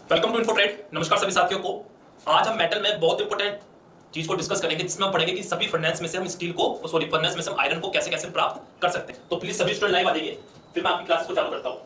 Welcome to इन्फोट्रेड। नमस्कार सभी साथियों को। आज हम मेटल में बहुत इंपॉर्टेंट चीज को डिस्कस करेंगे, जिसमें हम पढ़ेंगे कि सभी फर्नेस में से हम स्टील को फर्नेस में से हम आयरन को कैसे कैसे प्राप्त कर सकते हैं। तो प्लीज सभी स्टूडेंट लाइव आ जाइए, फिर मैं आपकी क्लास को चालू करता हूं।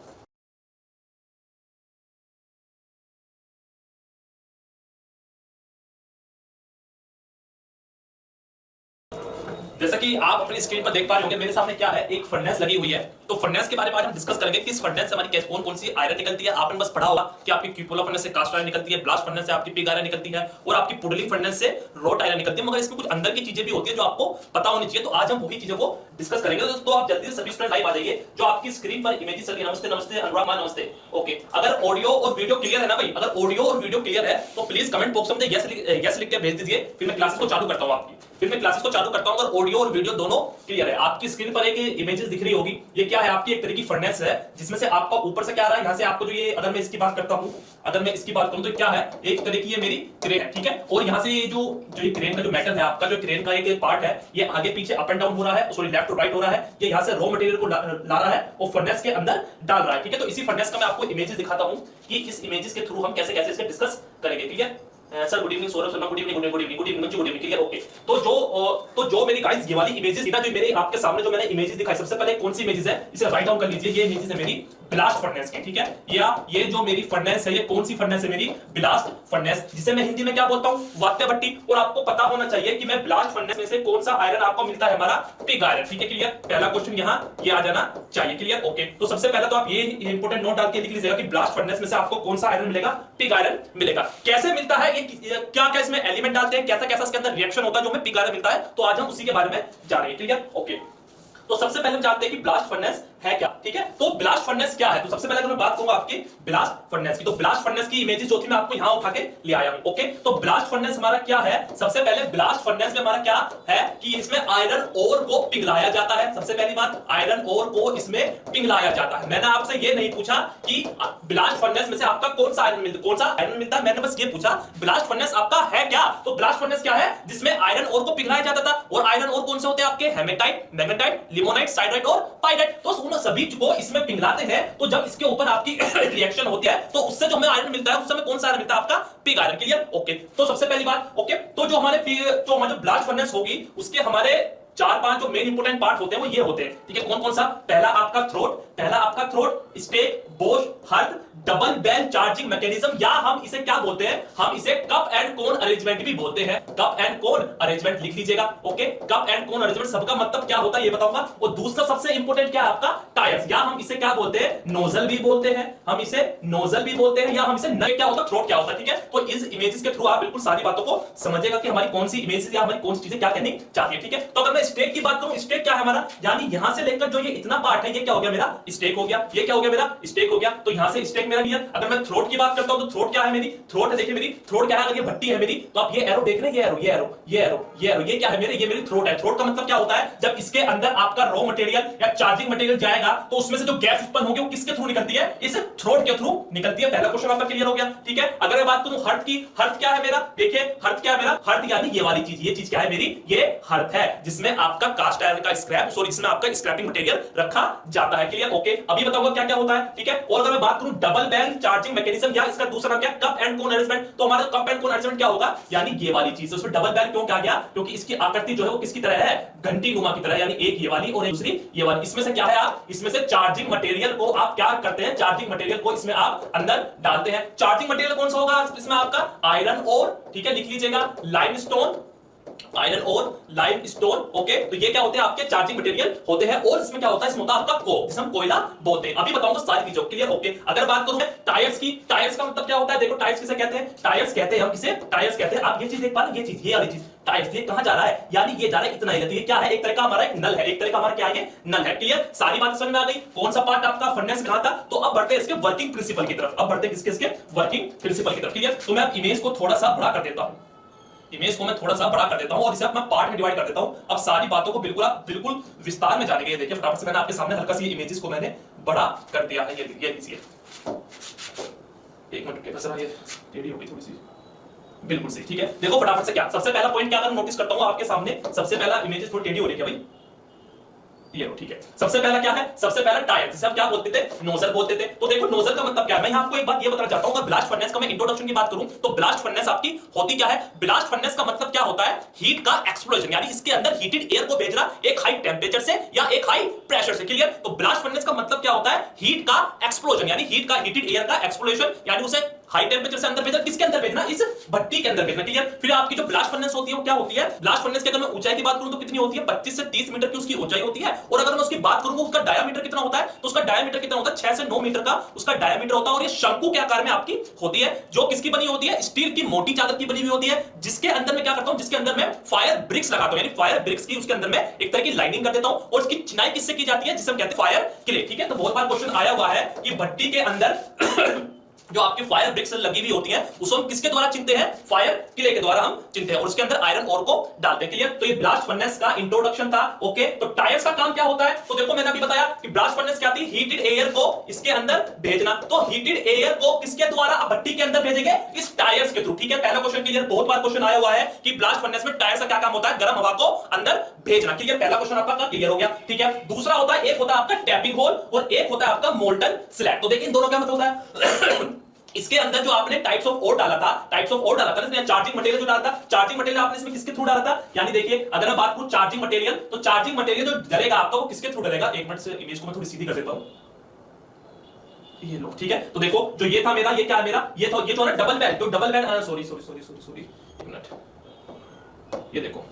जैसा कि आप अपनी स्क्रीन पर देख पा रहे होंगे, मेरे सामने क्या है, एक फर्नेस लगी हुई है। तो फर्नेस के बारे में आज हम डिस्कस करेंगे कि इस फर्नेस से हमारी कौन कौन सी आयरन निकलती है। आपने बस पढ़ा होगा कि आपकी क्यूपोला फर्नेस से कास्ट आयरन निकलती है, ब्लास्ट फर्नेस से आपकी पिग आयरन निकलती है और आपकी पुडलिंग फर्नेस से रोट आयरन निकलती है, मगर इसमें कुछ अंदर की चीजें भी होती है जो आपको पता होनी चाहिए। तो आज हम वही चीजों को डिस्कस करेंगे। तो आप जल्दी से सभी स्टूडेंट लाइव आ जाइए। जो आपकी स्क्रीन पर इमेजेस चल रही है, नमस्ते नमस्ते अनुराग मान नमस्ते। ओके, अगर ऑडियो और वीडियो क्लियर है ना भाई, अगर ऑडियो और वीडियो क्लियर है तो प्लीज कमेंट बॉक्स में यस लिख के भेज दीजिए, फिर मैं क्लासेस को चालू करता हूं आपकी। फिर मैं क्लासेस को चालू करता हूं अगर ऑडियो और वीडियो दोनों क्लियर है। आपकी स्क्रीन पर एक इमेजेस दिख रही होगी, ये क्या है, आपकी एक तरह की फर्नेस है, जिसमें से आपका ऊपर से क्या आ रहा है, यहां से आपको जो ये, अगर मैं इसकी बात करता हूं, अगर मैं इसकी बात करूं तो क्या है, एक तरह की ये मेरी क्रेन है, ठीक है। और यहां से ये जो ये क्रेन का जो मेटल है, आपका जो क्रेन का एक पार्ट है, ये आगे पीछे अप एंड डाउन हो रहा है, सॉरी लेफ्ट टू राइट हो रहा है। ये यहां से रॉ मटेरियल को ला रहा है और फर्नेस के अंदर डाल रहा है, ठीक है। तो इसी फर्नेस का मैं आपको इमेजेस दिखाता हूं कि इस इमेजेस के थ्रू हम कैसे कैसे इसके डिस्कस करेंगे, ठीक है। Sir good evening, Saurabh Sharma good evening, good evening, good evening, good evening, ठीक है। ओके, तो जो मेरी गाइस ये वाली इमेजेस थी ना, जो मेरे आपके सामने जो मैंने इमेजेस दिखाई, सबसे पहले कौन सी इमेजेस है, इसे राइट डाउन कर लीजिए। ये इमेजेस है मेरी ब्लास्ट फर्नेस की, ठीक है। ये जो मेरी फर्नेस है, ये कौन सी फर्नेस है, मेरी ब्लास्ट फर्नेस, जिसे मैं हिंदी में क्या बोलता हूं, वात्य भट्टी। और आपको पता होना चाहिए कि मैं ब्लास्ट फर्नेस में से कौन सा आयरन आपको मिलता है, हमारा पिग आयरन, ठीक है। क्लियर, पहला क्वेश्चन यहां ये आ जाना चाहिए। Clear, okay. तो सबसे पहले तो आप ये इंपॉर्टेंट नोट डाल के लिख लीजिएगा कि ब्लास्ट फर्नेस में से आपको कौन सा आयरन मिलेगा, पिग आयरन मिलेगा। कैसे मिलता है, ये क्या इसमें एलिमेंट डालते हैं, कैसा कैसा इसके अंदर रिएक्शन होता है जो हमें पिग आयरन मिलता है, तो आज हम उसी के बारे में जानेंगे। Clear, okay. तो सबसे पहले हम जानते हैं कि ब्लास्ट फर्नेस है क्या, ठीक है। तो ब्लास्ट फर्नेस क्या है, तो सबसे पहले अगर मैं बात करूंगा आपकी ब्लास्ट फर्नेस की, तो ब्लास्ट फर्नेस की इमेजेस जो थी मैं आपको यहां उठा के ले आया हूं। ओके, तो ब्लास्ट फर्नेस हमारा क्या है, सबसे पहले ब्लास्ट फर्नेस में हमारा क्या है कि इसमें आयरन ओर को पिघलाया जाता है। सबसे पहली बात, आयरन ओर को इसमें पिघलाया जाता है। मैंने आपसे ये नहीं पूछा कि ब्लास्ट फर्नेस में से आपका कौन सा आयरन मिलता है, मैंने बस ये पूछा ब्लास्ट फर्नेस आपका है क्या। तो ब्लास्ट फर्नेस क्या है, जिसमें आयरन ओर को पिघलाया जाता था। और आयरन ओर कौन से होते हैं आपके, हेमेटाइट, मैग्नेटाइट, लिमोनाइट, साइड्राइट और पाइराइट। तो सभी को इसमें पिघलाते हैं, तो जब इसके ऊपर आपकी रिएक्शन होती है तो उससे जो हमें आयरन मिलता है, उस समय कौन सा आयरन मिलता है, आपका पिग आयरन। Clear, okay. तो सबसे पहली बात, ओके, तो जो हमारे ब्लास्ट फर्नेस होगी, उसके हमारे 4-5 जो मेन इंपोर्टेंट पार्ट होते हैं वो ये होते हैं, ठीक है। कौन कौन सा, पहला आपका throat, stack, bosh, hearth, double bell charging mechanism, या हम इसे क्या बोलते हैं, हम इसे कप एंड कोन अरेंजमेंट भी बोलते हैं। कप एंड कोन अरेंजमेंट लिख लीजिएगा, okay. Cup and cone arrangement सबका मतलब क्या होता है ये बताऊंगा। और दूसरा सबसे इंपोर्टेंट क्या है आपका, टायर्स, या हम इसे क्या बोलते हैं, नोजल भी बोलते हैं, हम इसे नोजल भी बोलते हैं, या हम इसे नट क्या होता है, थ्रोट क्या होता है, ठीक है। तो इस इमेजेस के थ्रू आप बिल्कुल सारी बातों को समझिएगा कि हमारी कौन सी इमेजेस या हमारी कौन सी चीजें क्या कहनी चाहती है, ठीक है। तो अगर मैं स्टेक की बात करूं, स्टेक क्या है हमारा, यानी यहां से लेकर जो ये इतना पार्ट है, ये क्या हो गया, मेरा स्टेक हो गया, ये क्या हो गया, मेरा स्टेक हो गया। तो यहां से स्टेक मेरा क्लियर। अगर मैं थ्रोट की बात करता हूं तो थ्रोट क्या है, मेरी थ्रोट है, देखिए मेरी थ्रोट क्या है, अगर ये भट्टी है मेरी, तो आप ये एरो देख रहे हैं, ये क्या है मेरे, ये मेरी थ्रोट है। थ्रोट का मतलब क्या होता है, जब इसके अंदर आपका रॉ मटेरियल या चार्जिंग मटेरियल जाएगा तो उसमें से जो गैस उत्पन्न होगी वो किसके थ्रू निकलती है, इस थ्रोट के थ्रू निकलती है। पहला क्वेश्चन आपका क्लियर हो गया, ठीक है। अगर मैं बात करूं हर्थ की, हर्थ क्या है मेरा, देखिए हर्थ क्या है मेरा, हर्थ यानी ये वाली चीज, ये चीज क्या है मेरी, ये हर्थ है, जिसमें आपका कास्ट आयरन का स्क्रैप, सॉरी इसमें आपका स्क्रैपिंग मटेरियल रखा जाता है। Clear, okay. अभी बताऊंगा क्या क्या होता है, ठीक है। और अगर मैं बात करूं डबल बेल चार्जिंग मैकेनिज्म, या इसका दूसरा नाम क्या, कप एंड कोन अरेंजमेंट, तो हमारा कप एंड कोन अरेंजमेंट क्या होगा, यानी ये वाली चीज। उसमें डबल बेल क्यों कहा गया, क्योंकि इसकी आकृति जो है वो किसकी तरह है, घंटी नुमा की तरह, यानी एक ये वाली और एक दूसरी ये वाली। इसमें से क्या है, आप इसमें से चार्जिंग मटेरियल को आप क्या करते हैं, चार्जिंग मटेरियल को इसमें आप अंदर डालते हैं। चार्जिंग मटेरियल कौन सा होगा इसमें, आपका आयरन और, ठीक है, लिख लीजिएगा लाइमस्टोन, आयरन और लाइमस्टोन, ओके। तो ये क्या होते हैं, आपके चार्जिंग मटेरियल होते हैं। और इसमें क्या होता है, इसमें होता है आपका कोक, जिसे हम कोयला बोलते हैं। अभी बताऊंगा सारी चीजों, क्लियर, ओके। अगर बात करूं टायर्स की, टायर्स का मतलब क्या होता है, देखो टायर्स किसे कहते हैं, टायर्स कहते हैं हम किसे, टायर्स कहते हैं, आप ये चीज देख पा रहे हैं, ये चीज, ये वाली चीज टायर्स, ये कहां जा रहा है, यानी ये जा रहा है इतना ही, ये क्या है, एक तरह का हमारा एक नल है, एक तरह का हमारा क्या है, नल है। क्लियर, सारी बात समझ में आ गई। कौन सा पार्ट आपका फर्नेस कहां था, तो अब बढ़ते हैं इसके वर्किंग प्रिंसिपल की तरफ, अब बढ़ते हैं किसके, वर्किंग प्रिंसिपल की तरफ। क्लियर, तो मैं अब इमेज को थोड़ा सा बड़ा कर देता हूं, इमेज को मैं थोड़ा सा बड़ा कर देता हूं और इसे मैं पार्ट में डिवाइड कर देता हूं। अब सारी बातों को बिल्कुल विस्तार में जानेंगे। देखिए फटाफट से मैंने आपके सामने हल्का सी इमेजेस को मैंने बड़ा कर दिया है, ये लीजिए, एक मिनट के बस, ये टेढ़ी हो गई थोड़ी सी, बिल्कुल सही, ठीक है। देखो फटाफट से क्या, सबसे पहला पॉइंट क्या अगर नोटिस करता हूं आपके सामने, सबसे पहला इमेजेस थोड़ी टेढ़ी हो रही है भाई, ये लो, ठीक है। सबसे पहला क्या है? सबसे पहला टायर, जिसे हम क्या बोलते थे? नोजल बोलते थे। तो देखो नोजल का मतलब क्या है, मैं आपको एक बात ये बताना चाहता हूं। अगर ब्लास्ट फर्नेस का मैं इंट्रोडक्शन की बात करूं तो ब्लास्ट फर्नेस आपकी होती क्या है? ब्लास्ट फर्नेस का मतलब क्या होता है? हीट का एक्सप्लोजन, यानी इसके अंदर हीटेड एयर को भेजना एक हाई टेंपरेचर से या एक हाई प्रेशर से। क्लियर? तो ब्लास्ट फर्नेस का मतलब क्या होता है? हीट का एक्सप्लोजन, यानी हीट का हीटेड एयर का एक्सप्लोजन, यानी उसे हाई टेंपरेचर से अंदर भेजना। किसके अंदर भेजना? इस भट्टी के अंदर भेजना। क्लियर? फिर आपकी जो ब्लास्ट फर्नेस होती है वो क्या होती है? ब्लास्ट फर्नेस की अगर मैं ऊंचाई की बात करूं तो कितनी होती है? 25 से 30 मीटर की उसकी ऊंचाई होती है। और अगर मैं उसकी बात करूं उसका डायामीटर कितना होता है, तो उसका डायामीटर कितना होता है? 6 से 9 मीटर का उसका डायामीटर होता है। और ये शंकु के आकार में आपकी होती है, जो किसकी बनी होती है? स्टील की मोटी चादर की बनी हुई होती है, जिसके अंदर मैं क्या करता हूं? जिसके अंदर मैं फायर ब्रिक्स लगाता हूं, यानी फायर ब्रिक्स की उसके अंदर मैं एक तरह की लाइनिंग कर देता हूं। और उसकी चिनाई किससे की जाती है? जिसे हम कहते हैं फायर क्ले। ठीक है? तो बहुत बार क्वेश्चन आया हुआ है कि भट्टी के अंदर जो आपकी फायर ब्रिक्स लगी हुई होती हैं उसको हम किसके द्वारा चिनते हैं? फायर क्ले के द्वारा हम चिनते हैं, और उसके अंदर आयरन ओर को डालते हैं। क्लियर? तो ये ब्लास्ट फर्नेस का इंट्रोडक्शन था। ओके, तो टायर्स का काम क्या होता है? तो देखो मैंने अभी बताया कि ब्लास्ट फर्नेस क्या थी? हीटेड एयर को इसके अंदर भेजना। तो हीटेड एयर को किसके द्वारा भट्टी के अंदर भेजेंगे? इस टायर्स के थ्रू। ठीक है, पहला क्वेश्चन क्लियर। बहुत बार क्वेश्चन आया हुआ है कि ब्लास्ट फर्नेस में टायर्स का क्या काम होता है? गर्म हवा को अंदर भेजना। क्लियर? पहला क्वेश्चन आपका क्लियर हो गया। ठीक है, दूसरा होता है, एक होता है आपका टैपिंग होल और एक होता है आपका मोल्टन स्लैग। तो देखिए इन दोनों का मतलब होता है इसके अंदर जो आपने टाइप्स ऑफ ओर डाला था, इसमें चार्जिंग मटेरियल जो डाला था, चार्जिंग मटेरियल आपने इसमें किसके थ्रू डाला था? यानी देखिए अगर मैं बात करूं चार्जिंग मटेरियल, तो चार्जिंग मटेरियल जो डलेगा आपका वो किसके थ्रू डलेगा? एक मिनट से इमेज को मैं थोड़ी सीधी कर देता हूं, ये लो। ठीक है, तो देखो जो ये था मेरा, ये क्या है मेरा? ये था, ये जो है डबल बेड, जो डबल बेड, सॉरी एक मिनट, ये देखो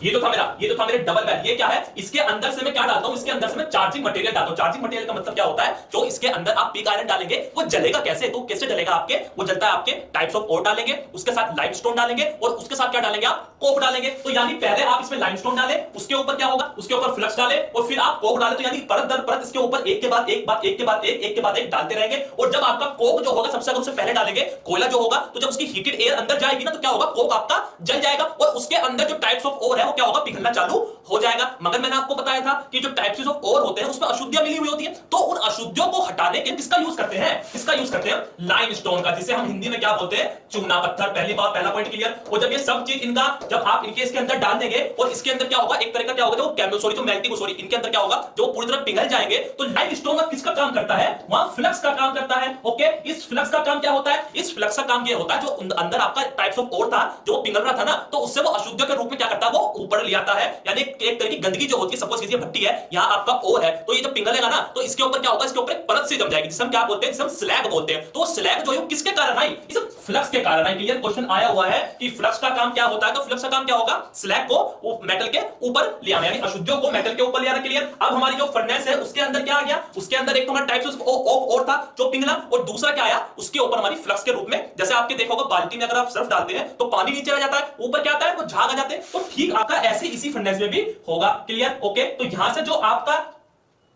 ये जो था मेरे डबल बेड। ये क्या है? इसके अंदर से मैं क्या डालता हूं? इसके अंदर से मैं चार्जिंग मटेरियल डालता हूं। चार्जिंग मटेरियल का मतलब क्या होता है? जो इसके अंदर आप पिग आयरन डालेंगे वो जलेगा कैसे? तो कैसे जलेगा आपके? वो जलता है आपके टाइप्स ऑफ ओर डालेंगे, उसके साथ लाइमस्टोन डालेंगे और उसके साथ क्या डालेंगे आप? कोक डालेंगे। तो यानी पहले आप इसमें लाइमस्टोन डालें, उसके ऊपर क्या होगा? उसके ऊपर फ्लक्स डालें और फिर आप कोक डालें। तो यानी परत दर परत इसके ऊपर एक के बाद एक डालते रहेंगे। और जब आपका कोक जो होगा सबसे अगर उससे पहले डालेंगे कोयला जो होगा, तो जब उसकी हीटेड एयर अंदर जाएगी ना तो क्या होगा? कोक आपका जल जाएगा और उसके अंदर जो टाइप्स ऑफ ओर है वो क्या होगा? पिघलना चालू हो जाएगा। मगर मैंने आपको बताया था कि जो टाइप्स ऑफ ओर होते हैं उसमें अशुद्धियां मिली हुई होती है, तो उन अशुद्धियों को हटाने के किसका यूज करते हैं? किसका यूज करते हैं? लाइमस्टोन का, जिसे हम हिंदी में क्या बोलते हैं? चूना पत्थर। पहली बात, पहला पॉइंट क्लियर। और जब ये सब चीज इनका जब आप इनके इसके अंदर डाल देंगे और इसके अंदर क्या होगा? एक तरह का क्या होगा? जो मेल्टिंग इनके अंदर क्या होगा? जो पूरी तरह पिघल जाएंगे। तो लाइमस्टोन का किसका काम करता है? वहां फ्लक्स का काम करता है। ओके, इस फ्लक्स का काम क्या होता है? इस फ्लक्स का काम ये होता है जो अंदर आपका टाइप्स ऑफ ओर था जो पिघल रहा था ना, तो उससे वो अशुद्धियों के रूप में क्या करता है? वो ऊपर ले आता है। यानी एक तरह की गंदगी जो होती है, सपोज कीजिए भट्टी है, यहां आपका ओर है, तो ये जब पिघलेगा ना तो इसके ऊपर क्या होगा? इसके ऊपर एक परत सी जम जाएगी, जिसे हम क्या बोलते हैं? जिसे हम स्लैग बोलते हैं। तो स्लैग जो है किसके कारण आई? इस फ्लक्स के कारण आई। क्लियर? क्वेश्चन आया हुआ है कि फ्लक्स का काम क्या होता है? तो फ्लक्स का काम क्या होगा? स्लैग को मेटल के ऊपर ले आना, यानी अशुद्धियों को मेटल के ऊपर ले आना। क्लियर? अब हमारी जो फर्नेस है उसके अंदर क्या आ गया? उसके अंदर एक तो हमारा टाइप्स ऑफ ओर था जो पिघला, और दूसरा क्या आया? उसके ऊपर हमारी फ्लक्स के रूप में, जैसे आपके देखा होगा बाल्टी में अगर आप सर्फ डालते हैं तो पानी नीचे आ जाता है, ऊपर क्या आता है? वो झाग आ जाते हैं। तो ठीक आपका ऐसे इसी फर्नेस में भी होगा। क्लियर? ओके, तो यहां से जो आपका,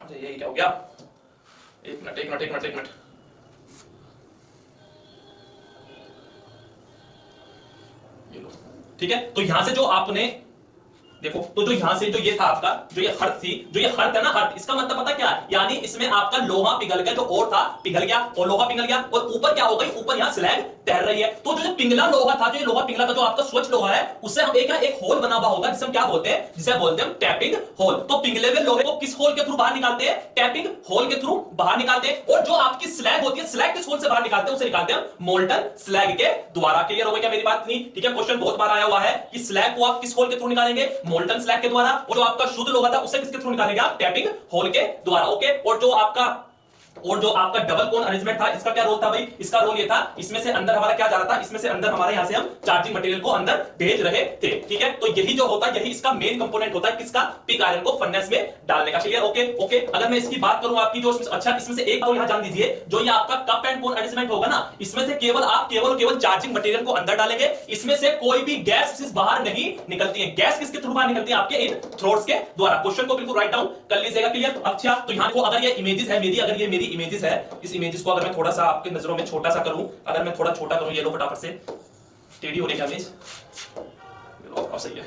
यही क्या हो गया? एक मिनट, ये लो। ठीक है, तो यहां से जो आपने देखो, तो जो यहां से जो ये था आपका, जो ये हर्थ थी, जो ये हर्थ है ना, हर्थ, इसका मतलब पता क्या है? यानी इसमें आपका लोहा पिघल गया, जो ओर था पिघल गया और लोहा पिघल गया, और ऊपर क्या हो गई? ऊपर यहां स्लैग तैर रही है। तो जो पिघला लोहा था, जो ये लोहा पिघला था, जो आपका स्वच्छ लोहा है, उससे हम एक होल बना हुआ होगा जिसे हम क्या बोलते हैं? जिसे बोलते हैं टैपिंग होल। तो पिघले हुए लोहे को किस होल के थ्रू बाहर निकालते हैं? टैपिंग होल के थ्रू बाहर निकालते हैं। और जो आपकी स्लैग होती है, स्लैग किस होल से बाहर निकालते हैं? उसे निकालते हैं मोल्टन स्लैग के द्वारा। क्लियर हो गया क्या मेरी बात? नहीं? ठीक है, क्वेश्चन बहुत बार आया हुआ है कि स्लैग को आप किस होल के थ्रू निकालेंगे? मोल्टन स्लैग के द्वारा। और जो आपका शुद्ध लोहा था उसे किसके थ्रू निकालेंगे आप? टैपिंग होल के द्वारा। ओके, और जो आपका डबल कोन अरेंजमेंट था, इसका क्या रोल था भाई? इसका रोल ये था, इसमें से अंदर हमारा क्या जा रहा था? इसमें से अंदर हमारे यहां से हम चार्जिंग मटेरियल को अंदर भेज रहे थे। ठीक है, तो यही जो होता है, यही इसका मेन कंपोनेंट होता है, किसका? पिग आयरन को फर्नेस में डालने का। क्लियर? ओके, अगर मैं इसकी बात करूं आपकी जो, अच्छा इसमें से एक बात यहां जान दीजिए, जो ये आपका कप एंड कोन अरेंजमेंट होगा ना, इसमें से केवल आप केवल चार्जिंग मटेरियल को अंदर डालेंगे, इसमें से कोई भी गैस बाहर नहीं निकलती है। गैस किसके थ्रू बाहर निकलती है? आपके इन थ्रोट्स के द्वारा। क्वेश्चन को बिल्कुल राइट डाउन कर लीजिएगा। क्लियर? अच्छा, तो यहां को अगर ये इमेजेस है मेरी, अगर ये मेरी इमेजेस है, इस इमेजेस को अगर मैं थोड़ा सा आपके नजरों में छोटा सा करूं, अगर मैं थोड़ा छोटा करूं, ये लो फटाफट से टेढ़ी हो रही है इमेज, अब सही है।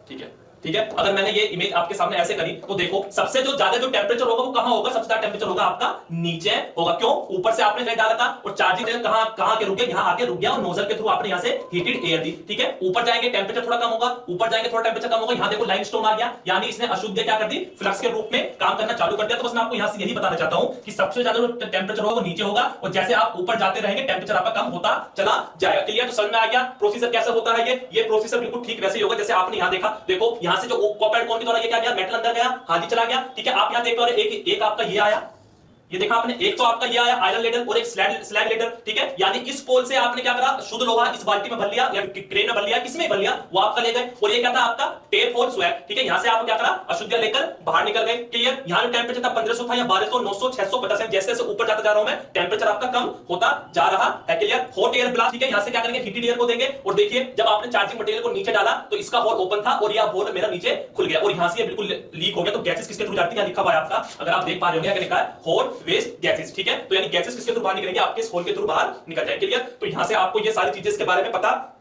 ठीक है, ठीक है। अगर मैंने ये इमेज आपके सामने ऐसे करी तो देखो सबसे जो ज्यादा जो टेम्परेचर होगा वो कहां होगा, सबसे ज्यादा टेम्परेचर होगा आपका नीचे होगा। क्यों? ऊपर से आपने डाला था और चार्जिंग कहां कहां के रुक गया, यहां आके रुक गया और नोजल के थ्रू आपने यहां से हीटेड एयर दी। ठीक है, ऊपर जाएंगे टेम्परेचर थोड़ा कम होगा, ऊपर जाएंगे थोड़ा टेम्परेचर कम होगा। यहां देखो लाइमस्टोन आ गया, यानी इसने अशुद्ध क्या कर दी, फ्लक्स के रूप में काम करना चालू कर दिया। तो बस मैं आपको यहां से यही बताना चाहता हूं कि सबसे ज्यादा जो टेम्परेचर होगा वो नीचे होगा और जैसे आप ऊपर जाते रहेंगे टेम्परेचर आपका कम होता चला जाएगा। क्लियर? तो समझ में आ गया प्रोसीजर कैसे होता है। ये प्रोसीजर बिल्कुल ठीक वैसे ही होगा जैसे आपने यहां देखा। देखो यहां से जो कॉपर एंड कॉन के द्वारा ये क्या गया, मेटल अंदर गया, हाजी चला गया। ठीक है, आप यहां देख रहे हो एक आपका ये आया, ये देखा आपने, एक तो आपका ये आया आयरन लेडर और एक स्लैग लेडर। ठीक है, यानी इस पोल से आपने क्या करा, शुद्ध लोहा इस बाल्टी में भर लिया या क्रेन में भर लिया, किसमें भर लिया, वो आपका ले गए। और ये क्या था आपका टेप और स्वैग। ठीक है, यहां से आप क्या करा, अशुद्ध लेकर बाहर निकल गए। क्लियर? यहां जो टेम्परेचर था 1500 था या 1200, 900, 650, जैसे जैसे ऊपर जाता जा रहा हूं मैं, टेम्परेचर आपका कम होता जा रहा है। क्लियर? Hot air blast. ठीक है, यहां से क्या करेंगे, हीटेड एयर को देंगे और देखिए जब आपने चार्जिंग मटेरियल को नीचे डाला तो इसका होल ओपन था और यह होल मेरा नीचे खुल गया और यहां से बिल्कुल लीक हो गया। तो गैसेस किसके थ्रू जाती है, लिखा हुआ है आपका, अगर आप देख पा रहे होंगे लिखा है हॉट वेस्ट गैसेस। ठीक है, तो यानी गैसेस किसके थ्रू बाहर निकलेंगे, आपके इस होल के थ्रू बाहर निकल जाएंगे। क्लियर? तो यहां से आपको ये सारी चीजें इसके बारे में पता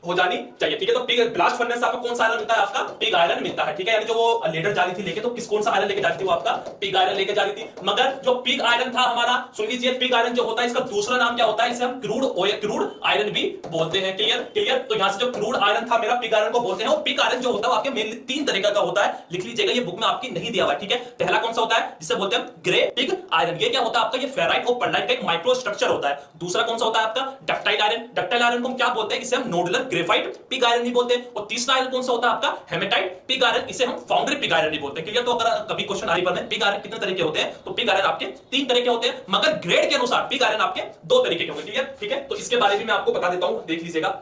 हो जानी चाहिए। ठीक है, तो पिग ब्लास्ट फर्नेस से आपको कौन सा आयरन मिलता है, आपका पिग आयरन मिलता है। ठीक है, यानी जो वो लेडर जा रही थी लेके, तो कौन सा आयरन लेके जा रही थी, वो आपका पिग आयरन लेके जा रही थी। मगर जो पिग आयरन था हमारा, सुन लीजिए, पिग आयरन जो होता है इसका दूसरा नाम क्या होता है, इसे हम क्रूड आयरन भी बोलते हैं। क्लियर? तो यहां से जो क्रूड आयरन था मेरा, पिग आयरन को बोलते हैं। और पिग आयरन जो होता है आपके मेनली 3 तरीके का होता है, लिख लीजिएगा, ये बुक में आपकी नहीं दिया हुआ है। ठीक है, पहला कौन सा होता है, जिसे बोलते हैं ग्रे पिग आयरन। ये क्या होता है आपका, ये फेराइट और पर्लाइट का एक माइक्रो स्ट्रक्चर होता है। दूसरा कौन सा होता है आपका डक्टाइल आयरन। डक्टाइल आयरन को हम क्या बोलते हैं, इसे हम नोडुलर ग्रेफाइट पिग आयरन नहीं बोलते। और तीसरा आयरन कौन सा होता है आपका हेमेटाइट पिग आयरन, इसे हम फाउंड्री पिग आयरन नहीं बोलते। क्लियर? तो अगर कभी क्वेश्चन आ रही है पिग आयरन कितने तरह के होते हैं, तो पिग आयरन आपके 3 तरह के होते हैं, मगर ग्रेड के अनुसार पिग आयरन आपके 2 तरीके के होंगे। क्लियर? ठीक है, तो इसके बारे में मैं आपको बता देता हूं, देख लीजिएगा।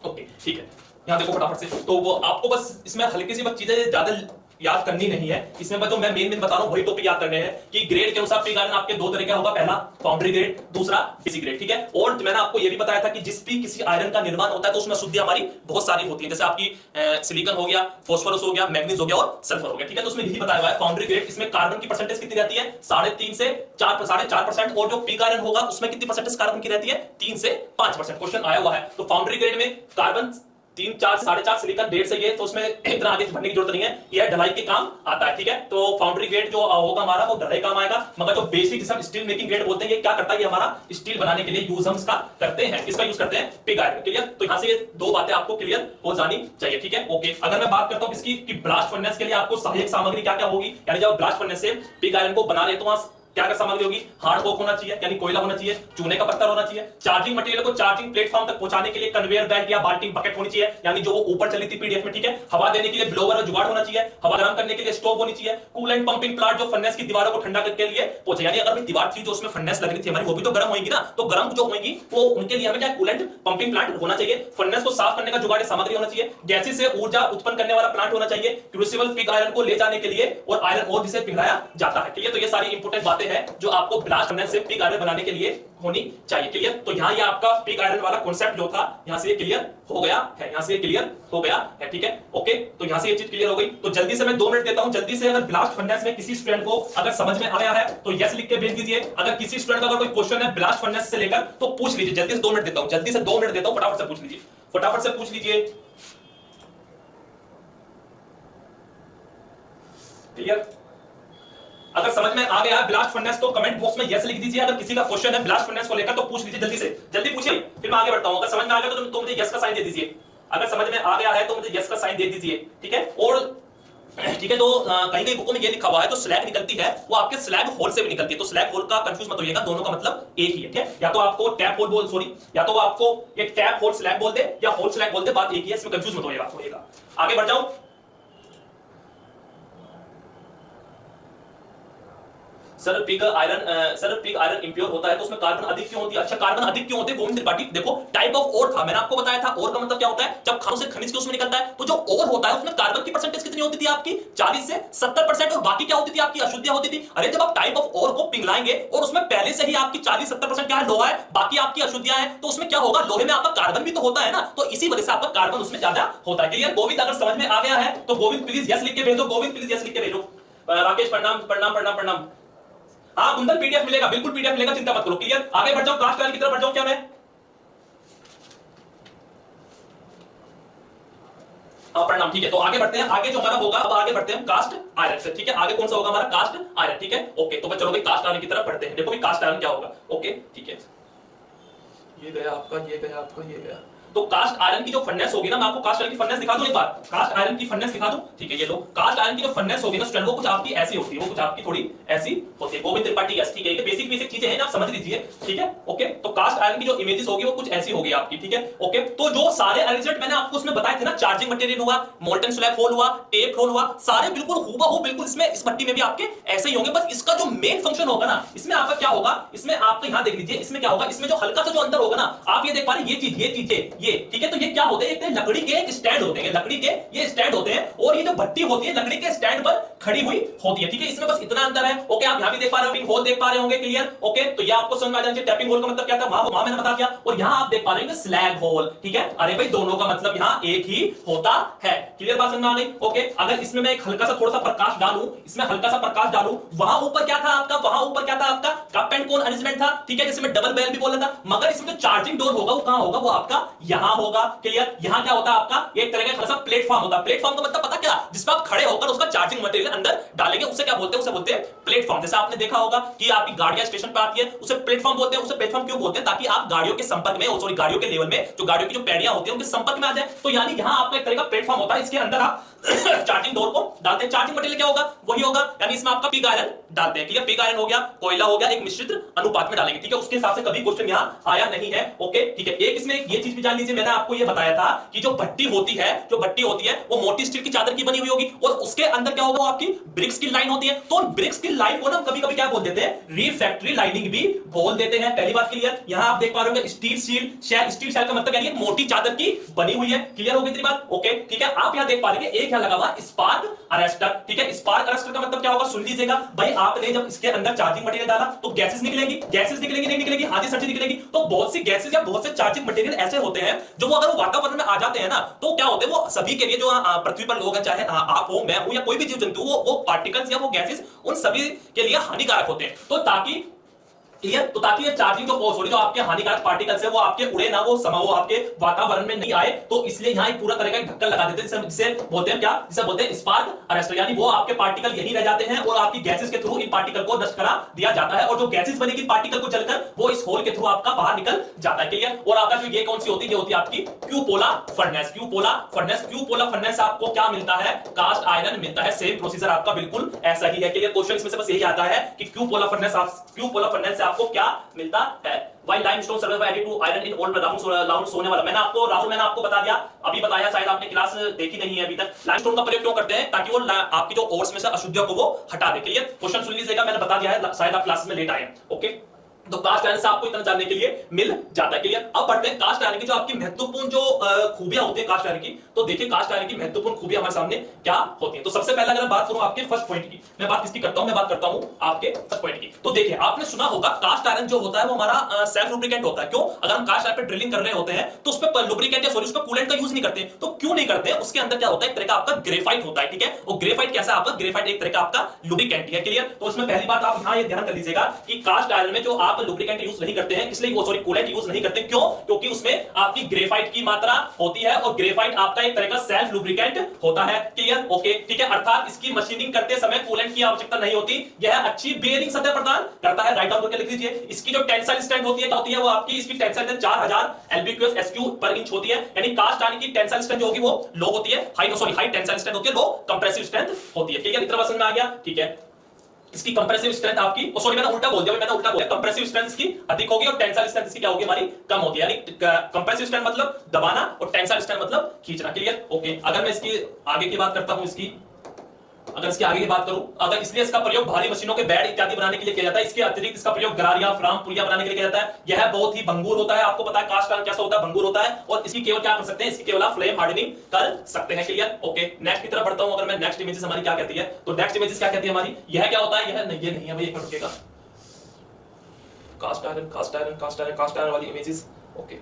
ओके, ठीक है, यहां देखो फटाफट से, तो वो आपको बस इसमें हल्की सी बस चीजें ज्यादा याद करनी नहीं है। इसमें बस जो मैं मेन बता रहा हूं वही टॉपिक याद करने हैं कि ग्रेड के अनुसार पिग आयरन आपके 2 तरह का होगा, पहला फाउंड्री ग्रेड, दूसरा बेसिक ग्रेड। ठीक है, और मैंने आपको ये भी बताया था कि जिस भी किसी आयरन का निर्माण होता है तो उसमें शुद्धि हमारी बहुत सारी होती है, जैसे आपकी सिलिकॉन हो गया, फास्फोरस हो गया, मैग्नीज हो गया और सल्फर हो गया। ठीक है, तो उसमें यही बताया हुआ है फाउंड्री ग्रेड, इसमें कार्बन की परसेंटेज कितनी रहती है, 3.5 से 4.5%। और जो पिग आयरन होगा उसमें कितनी परसेंटेज कार्बन की रहती है, 3 से 5%। क्वेश्चन आया हुआ है। तो फाउंड्री ग्रेड में कार्बन 3, 4, 4.5, सिलिकॉन 1.5 से ये, तो उसमें इतना आगे भरने की जरूरत नहीं है, यह ढलाई के काम आता है। ठीक है, तो फाउंड्री ग्रेड जो होगा हमारा वो ढलाई काम आएगा। मगर जो बेसिक जिसे हम स्टील मेकिंग ग्रेड बोलते हैं, ये क्या करता है, ये हमारा स्टील बनाने के लिए यूज हम इसका करते हैं, इसका यूज करते हैं पिग आयरन। क्लियर? तो यहां से ये 2 बातें आपको क्लियर हो जानी चाहिए। ठीक है, ओके। अगर मैं बात करता हूं इसकी कि ब्लास्ट फर्नेस के लिए आपको सहायक सामग्री क्या क्या होगी, यानी जब ब्लास्ट फर्नेस से पिग आयरन को बना रहे तो वहां क्या क्या सामग्री होगी, हार्ड कोक होना चाहिए यानी कोयला होना चाहिए, चूने का पत्थर होना चाहिए, चार्जिंग मटेरियल को चार्जिंग प्लेटफॉर्म तक पहुंचाने के लिए कन्वेयर बेल्ट या बाल्टी बकेट होनी चाहिए, यानी जो वो ऊपर चली थी पीडीएफ में। ठीक है, हवा देने के लिए ब्लोवर और जुगाड़ होना चाहिए, हवा गर्म करने के लिए स्टोव होनी चाहिए, कूलेंट पंपिंग प्लांट जो फर्नेस की दीवारों को ठंडा करने के लिए पहुंचे, यानी अगर दीवार थी जो उसमें फर्नेस लग रही थी हमारी, वो भी तो गर्म होगी ना, तो गर्म जो होगी वो उनके लिए हमें क्या कूलेंट पंपिंग प्लांट होना चाहिए, फर्नेस को साफ करने का जुगाड़ सामग्री होना चाहिए, गैसेस से ऊर्जा उत्पन्न करने वाला प्लांट होना चाहिए, क्रूसिबल पिग आयरन को ले जाने के लिए और आयरन और जिसे पिघलाया जाता है। ठीक है, तो ये सारी इंपॉर्टेंट बातें हैं जो आपको ब्लास्ट फर्नेस से पिग आयरन बनाने के लिए होनी चाहिए। क्लियर? तो यहां ये आपका पिग आयरन वाला कॉन्सेप्ट जो था यहां से ये क्लियर हो गया है, यहां से ये क्लियर हो गया है। ठीक है, ओके। तो यहां से ये चीज क्लियर हो गई। तो जल्दी से मैं 2 मिनट देता हूं, जल्दी से अगर ब्लास्ट फर्नेस में किसी स्टूडेंट को अगर समझ में आया है तो यस लिख के भेज दीजिए। अगर किसी स्टूडेंट का अगर कोई क्वेश्चन है ब्लास्ट फर्नेस से लेकर तो पूछ लीजिए, जल्दी से 2 मिनट देता हूं, जल्दी से 2 मिनट देता हूं, फटाफट से पूछ लीजिए, फटाफट से पूछ लीजिए। क्लियर? अगर समझ में आ गया है ब्लास्ट फर्नेस तो कमेंट बॉक्स में यस लिख दीजिए। अगर किसी का क्वेश्चन है ब्लास्ट फर्नेस को लेकर तो पूछ लीजिए, जल्दी से जल्दी पूछिए, फिर मैं आगे बढ़ता हूं। अगर समझ में आ गया तो मुझे यस का साइन दे दीजिए, अगर समझ में आ गया है तो मुझे यस का साइन दे दीजिए। ठीक है, और ठीक है, तो कहीं कहीं बुकों में ये लिखा हुआ है तो स्लैग निकलती है वो आपके स्लैग होल से भी निकलती है, तो स्लैग होल का कंफ्यूज मत होइएगा, दोनों का मतलब एक ही है। ठीक है, या तो आपको टैप होल बोल, सॉरी, या तो आपको एक टैप होल स्लैग बोल दे या होल स्लैग बोल दे, बात एक ही है, इसमें कंफ्यूज मत होइएगा। आगे बढ़ जाओ। सर पिग आयरन इंप्योर होता है तो उसमें कार्बन अधिक क्यों होती है? अच्छा, कार्बन अधिक क्यों होते हैं गोविंद त्रिपाठी? देखो टाइप ऑफ ओर था, मैंने आपको बताया था। ओर का मतलब क्या होता है, जब खानों से खनिज के उसमें निकलता है तो जो ओर होता है उसमें कार्बन की परसेंटेज कितनी होती थी आपकी, 40 से 70%, और बाकी क्या होती थी आपकी अशुद्धियां होती थी। अरे जब आप टाइप ऑफ ओर को पिघलाएंगे और उसमें पहले से ही आपकी 40-70% क्या है, लोहा है, बाकी आपकी अशुद्धियां हैं, तो उसमें क्या होगा, लोहे में आपका कार्बन भी तो होता है ना, तो इसी वजह से आपका कार्बन उसमें ज्यादा होता है। क्लियर? गोविंद अगर समझ में आ गया है तो गोविंद प्लीज यस लिख के भेजो, गोविंद प्लीज यस लिख के भेजो। राकेश प्रणाम प्रणाम प्रणाम प्रणाम। हाँ कुंदन, पीडीएफ मिलेगा, बिल्कुल पीडीएफ मिलेगा, चिंता मत करो। क्लियर? आगे बढ़ जाओ, कास्ट आयरन की तरफ बढ़ जाओ। क्या मैं परिणाम। ठीक है, तो आगे बढ़ते हैं। आगे जो हमारा होगा, अब आगे बढ़ते हैं कास्ट आयरन से। ठीक है, आगे कौन सा होगा हमारा? Cast iron. ठीक है, ओके, तो चलो भाई कास्ट आयरन की तरफ बढ़ते हैं। देखो भाई कास्ट आयरन क्या होगा। ओके ठीक है, ये गया आपका, ये गया आपका, ये गया। तो कास्ट आयरन की जो फर्नेस होगी ना, मैं आपको कास्ट आयरन की फर्नेस दिखा दूं एक बार। कास्ट आयरन की फर्नेस दिखा दूं। ठीक है, ये लो, कास्ट आयरन की जो फर्नेस होगी ना स्टूडेंट, वो कुछ आपकी ऐसी होती है, वो कुछ आपकी थोड़ी ऐसी होती है। गोविंद त्रिपाठी यस, ठीक है, ये बेसिक बेसिक चीजें हैं ना, आप समझ लीजिए। ठीक है, ओके, तो कास्ट आयरन की जो इमेजेस होगी वो कुछ ऐसी होगी आपकी। ठीक है, ओके, तो जो सारे अरेंजमेंट मैंने आपको उसमें बताए थे ना, चार्जिंग मटेरियल हुआ, मोल्टन स्लैब होल हुआ, टेप होल हुआ, सारे बिल्कुल हूबहू बिल्कुल इसमें इस पट्टी में भी आपके ऐसे ही होंगे। बस इसका जो मेन फंक्शन होगा ना, इसमें आपका क्या होगा, इसमें आपको यहां देख लीजिए, इसमें क्या होगा, इसमें जो हल्का सा जो अंदर होगा ना, आप ये देख पा रहे हैं, ये चीजें ये, ठीक है, तो ये क्या होते हैं, एक लकड़ी के एक स्टैंड होते हैं, लकड़ी के ये स्टैंड होते हैं, और ये जो भट्टी होती है लकड़ी के स्टैंड पर खड़ी हुई होती है। ठीक है, इसमें बस इतना अंतर है। ओके, आप यहां भी देख पा रहे हो, होल देख पा रहे होंगे, क्लियर। ओके, तो ये आपको समझ में आ जाना चाहिए टैपिंग होल का मतलब क्या था, वहां मैंने बता दिया। और यहां आप देख पा रहे हैं स्लैग होल। ठीक है, अरे भाई दोनों का मतलब यहां एक ही होता है। क्लियर बात समझ में आ गई। ओके, अगर इसमें मैं एक हल्का सा थोड़ा सा प्रकाश डालूं, इसमें हल्का सा प्रकाश डालूं, वहां ऊपर क्या था आपका, वहां ऊपर क्या था आपका, कप एंड कोन अरेंजमेंट था। ठीक है, जैसे मैं डबल बैरल भी बोल रहा था, मगर इसमें जो चार्जिंग डोर होगा वो कहां होगा, वो आपका यहां होगा। क्लियर, यहां क्या होता है आपका, एक तरह का खासा प्लेटफॉर्म होता है। प्लेटफॉर्म का मतलब पता क्या, जिस पर आप खड़े होकर उसका चार्जिंग मटेरियल अंदर डालेंगे, उसे क्या बोलते हैं, उसे बोलते हैं प्लेटफॉर्म। जैसे आपने देखा होगा कि आपकी गाड़ियां स्टेशन पर आती है, उसे प्लेटफॉर्म बोलते हैं। उसे प्लेटफॉर्म क्यों बोलते हैं, ताकि आप गाड़ियों के संपर्क में, सॉरी गाड़ियों के लेवल में जो गाड़ियों की जो पैड़ियां होती हैं उनके संपर्क में आ जाए। तो यानी यहां आपका एक तरह का प्लेटफॉर्म होता है, इसके अंदर आप चार्जिंग डोर को डालते हैं। चार्जिंग मटेरियल क्या होगा, वही होगा, यानी इसमें आपका पिग आयरन डालते हैं। क्लियर, पिग आयरन हो गया, कोयला हो गया, एक मिश्रित अनुपात में डालेंगे। ठीक है, उसके हिसाब से कभी क्वेश्चन यहां आया नहीं है। ओके ठीक है, एक इसमें ये चीज भी जान लीजिए, मैंने आपको ये बताया था कि जो भट्टी होती है, जो भट्टी होती है वो मोटी स्टील की चादर की बनी हुई होगी, और उसके अंदर क्या होगा, वो आपकी ब्रिक्स की लाइन होती है। तो ब्रिक्स की लाइन को ना कभी कभी क्या बोल देते हैं, रिफ्रैक्टरी लाइनिंग भी बोल देते हैं। पहली बात क्लियर। यहां आप देख पा रहे हो स्टील शेल, स्टील शेल का मतलब यानी एक मोटी चादर की बनी हुई है। क्लियर हो गई तेरी बात। ओके ठीक है, आप यहां देख पा रहे हैं एक यहां लगा हुआ स्पार्क अरेस्टर। ठीक है, स्पार्क अरेस्टर का मतलब क्या होगा, सुन लीजिएगा भाई, आपने जब इसके अंदर चार्जिंग मटेरियल डाला तो गैसेस निकलेगी, गैसेस निकलेगी, नहीं निकलेगी, हाँ जी सर जी निकलेगी। तो बहुत सी गैसेस या बहुत से चार्जिंग मटेरियल ऐसे होते हैं जो वो अगर वो वातावरण में आ जाते हैं ना, तो क्या होते हैं, वो सभी के लिए, जो पृथ्वी पर लोग हैं, चाहे आप हो, मैं हूं, या कोई भी जीव जंतु, वो पार्टिकल्स या वो गैसेस उन सभी के लिए हानिकारक होते हैं। तो ताकि क्लियर, तो ताकि ये चार्जिंग जो आपके हानिकारक पार्टिकल्स है वो आपके उड़े ना, वो आपके वातावरण में नहीं आए, तो इसलिए यहाँ एक पूरा तरह का ढक्कन लगा देते हैं, जिसे बोलते हैं क्या, जिसे बोलते हैं स्पार्क अरेस्टर। यानी वो आपके पार्टिकल यहीं रह जाते हैं और आपकी गैसेस के थ्रू इन पार्टिकल को नष्ट करा दिया जाता है, और जो गैसेस बनेगी पार्टिकल को जलकर वो इस होल के थ्रू आपका बाहर निकल जाता है। क्लियर, और आपका जो ये कौन सी होती है, ये होती है आपकी cupola furnace. Cupola furnace, cupola furnace आपको क्या मिलता है, कास्ट आयरन मिलता है। सेम प्रोसीजर आपका बिल्कुल ऐसा ही है। क्लियर, क्वेश्चन इसमें से बस यही आता है कि क्यूपोला फर्नेस से आपको क्या मिलता है। Why limestone surface were added to iron in old Rahul सोने वाला, मैंने आपको बता दिया, अभी बताया, शायद आपने क्लास देखी नहीं है अभी तक। लाइमस्टोन का प्रयोग क्यों करते हैं, ताकि वो आपकी जो ओर्स में से अशुद्धियों को वो हटा दे। क्लियर, क्वेश्चन सुन लीजिएगा, मैंने बता दिया है, शायद आप क्लास में लेट आए। ओके, तो कास्ट आयरन से आपको इतना जानने के लिए मिल जाता है। क्लियर, अब बढ़ते हैं कास्ट आयरन की जो आपकी महत्वपूर्ण जो खूबियां होती है कास्ट आयरन की। तो देखिए कास्ट आयरन की महत्वपूर्ण खूबियां हमारे सामने क्या होती है। तो सबसे पहले अगर बात करूं आपके फर्स्ट पॉइंट की, मैं बात किसकी करता हूं, मैं बात करता हूं आपके फर्स्ट पॉइंट की। तो देखिए आपने सुना होगा कास्ट आयरन जो होता है वो हमारा सेल्फ लुब्रिकेंट होता है। क्यों, अगर हम कास्ट आयरन पे ड्रिलिंग कर रहे होते हैं तो उस पर लुब्रिकेंट या सॉरी उस पर कूलेंट का यूज नहीं करते। तो क्यों नहीं करते, उसके अंदर क्या होता है, एक तरह का आपका ग्रेफाइट होता है। ठीक है, और ग्रेफाइट कैसा आपका, ग्रेफाइट एक तरह का आपका लुब्रिकेंट है। क्लियर, तो उसमें पहली बात आप यहां ये ध्यान कर लीजिएगा कि कास्ट आयरन में जो आप लुब्रिकेंट यूज नहीं करते हैं, इसलिए वो सॉरी कूलेंट यूज नहीं करते। क्यों, क्योंकि उसमें आपकी ग्रेफाइट की मात्रा होती है, और ग्रेफाइट आपका एक तरह का सेल्फ लुब्रिकेंट होता है। क्लियर, ओके ठीक है, अर्थात इसकी मशीनिंग करते समय कूलेंट की आवश्यकता नहीं होती। यह अच्छी बेयरिंग सतह प्रदान करता है। राइट डाउन करके लिख लीजिए, इसकी जो टेंसाइल स्ट्रेंथ होती है क्या होती है, वो आपकी इसकी टेंसाइल स्ट्रेंथ 4000 एलबीक्यूएस एसक्यू पर इंच होती है। यानी कास्ट आयरन की टेंसाइल स्ट्रेंथ जो होगी वो लो होती है, हाई टेंसाइल स्ट्रेंथ होती है, लो कंप्रेसिव स्ट्रेंथ होती है। क्लियर, इतना समझ में आ गया। ठीक है, इसकी कंप्रेसिव स्ट्रेंथ आपकी, सॉरी मैंने उल्टा बोल दिया, कंप्रेसिव स्ट्रेंथ इसकी अधिक होगी और टेंसाइल स्ट्रेंथ इसकी क्या होगी, हमारी कम होगी। यानी कंप्रेसिव स्ट्रेंथ मतलब दबाना और टेंसाइल स्ट्रेंथ मतलब खींचना। Clear, okay. अगर मैं इसकी आगे की बात करता हूं, अगर इसकी आगे की बात करूं, अगर इसलिए इसका प्रयोग भारी मशीनों के बेड इत्यादि बनाने के लिए किया जाता है। इसके अतिरिक्त इसका प्रयोग गरारियां, फ्राम, पुलिया बनाने के लिए किया जाता है। यह बहुत ही भंगुर होता है, आपको पता है कास्ट आयरन कैसा होता है, भंगुर होता है, और इसकी केवल क्या कर सकते हैं, इसकी केवल आप फ्लेम हार्डनिंग कर सकते हैं। Clear, okay. नेक्स्ट की तरफ बढ़ता हूं, अगर मैं नेक्स्ट इमेजेस हमारी क्या कहती है, तो नेक्स्ट इमेजेस क्या कहती है हमारी, यह क्या होता है, यह नहीं, ये नहीं है भाई, एक मिनट रुकिएगा, कास्ट आयरन वाली इमेजेस। ओके,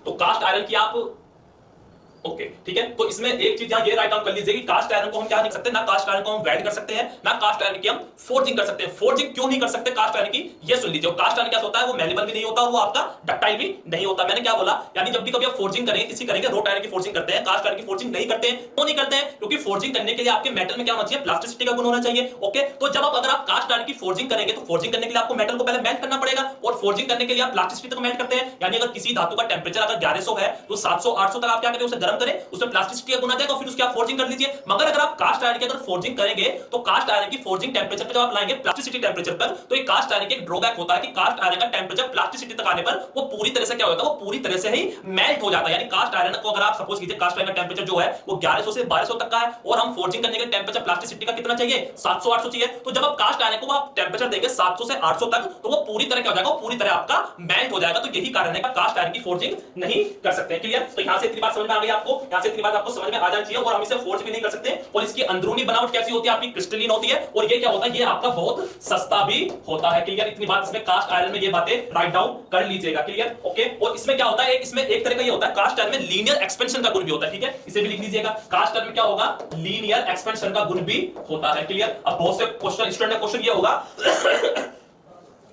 तो कास्ट आयरन की आप ओके ठीक है, तो इसमें एक चीज यहां ये राइट डाउन कर लीजिए कि कास्ट आयरन को हम क्या नहीं कर सकते, ना कास्ट आयरन को हम वेल्ड कर सकते हैं, ना कास्ट आयरन की हम फोर्जिंग कर सकते हैं। फोर्जिंग क्यों नहीं कर सकते कास्ट आयरन की, ये सुन लीजिए। कास्ट आयरन क्या होता है, वो मैलेबल भी नहीं होता और वो आपका डक्टाइल भी नहीं होता। मैंने क्या बोला, यानी जब भी कभी आप फोर्जिंग करेंगे, किसी करेंगे रोट आयरन की फोर्जिंग करते हैं, कास्ट आयरन की फोर्जिंग नहीं करते हैं। क्यों नहीं करते हैं, क्योंकि फोर्जिंग करने के लिए आपके मेटल में क्या होना चाहिए, प्लास्टिसिटी का गुण होना चाहिए। ओके, तो जब आप अगर आप कास्ट आयरन की फोर्जिंग करेंगे, तो फोर्जिंग करने के लिए आपको मेटल को पहले मेल्ट करना पड़ेगा, और फोर्जिंग करने के लिए आप प्लास्टिसिटी को मेल्ट करते हैं। यानी अगर किसी धातु का टेंपरेचर अगर 1100 है, तो 700-800 तक आप क्या करें, उसे गर्म करें, उसमें प्लास्टिसिटी का गुण आ जाएगा, फिर उसकी आप फोर्जिंग कर लीजिए। मगर अगर आप कास्ट आयरन की अगर फोर्जिंग करेंगे, तो कास्ट आयरन की फोर्जिंग टेंपरेचर पे जब आप लाएंगे प्लास्टिसिटी टेंपरेचर पर, तो एक कास्ट आयरन की एक ड्रॉबैक होता है कि कास्ट आयरन का टेंपरेचर प्लास्टिसिटी तक आने पर वो पूरी तरह से क्या होता है, वो पूरी तरह से ही मेल्ट हो जाता है। यानी कास्ट आयरन को अगर आप सपोज कीजिए कास्ट आयरन का टेंपरेचर जो है वो 1100 से 1200 तक का है, और हम फोर्जिंग करने के टेंपरेचर प्लास्टिसिटी का कितना चाहिए, 700-800 चाहिए। तो जब आप कास्ट आयरन को आप टेंपरेचर देंगे 700 से 800 तक, तो वो पूरी तरह क्या हो जाएगा, वो पूरी तरह आपका मेल्ट हो जाएगा। तो यही कारण है कि कास्ट आयरन की फोर्जिंग नहीं कर सकते। क्लियर, तो यहां से इतनी बात समझ में आ गई आपको, यहां से इतनी बात आपको समझ में आ जानी चाहिए। और हम इसे फोर्ज भी नहीं कर सकते, और इसकी अंदरूनी बनावट कैसी होती है, आपकी क्रिस्टलीन होती है, और ये क्या होता है, ये आपका बहुत सस्ता भी होता है। क्लियर, इतनी बात इसमें कास्ट आयरन में ये बातें राइट डाउन कर लीजिएगा। Clear, okay. और इसमें क्या होता है, इसमें एक तरह का ये होता है, कास्ट आयरन में लीनियर एक्सपेंशन का गुण भी होता है। ठीक है, इसे भी लिख लीजिएगा, कास्ट आयरन में क्या होगा, लीनियर एक्सपेंशन का गुण भी होता है। क्लियर, अब बहुत से क्वेश्चन स्टूडेंट का क्वेश्चन ये होगा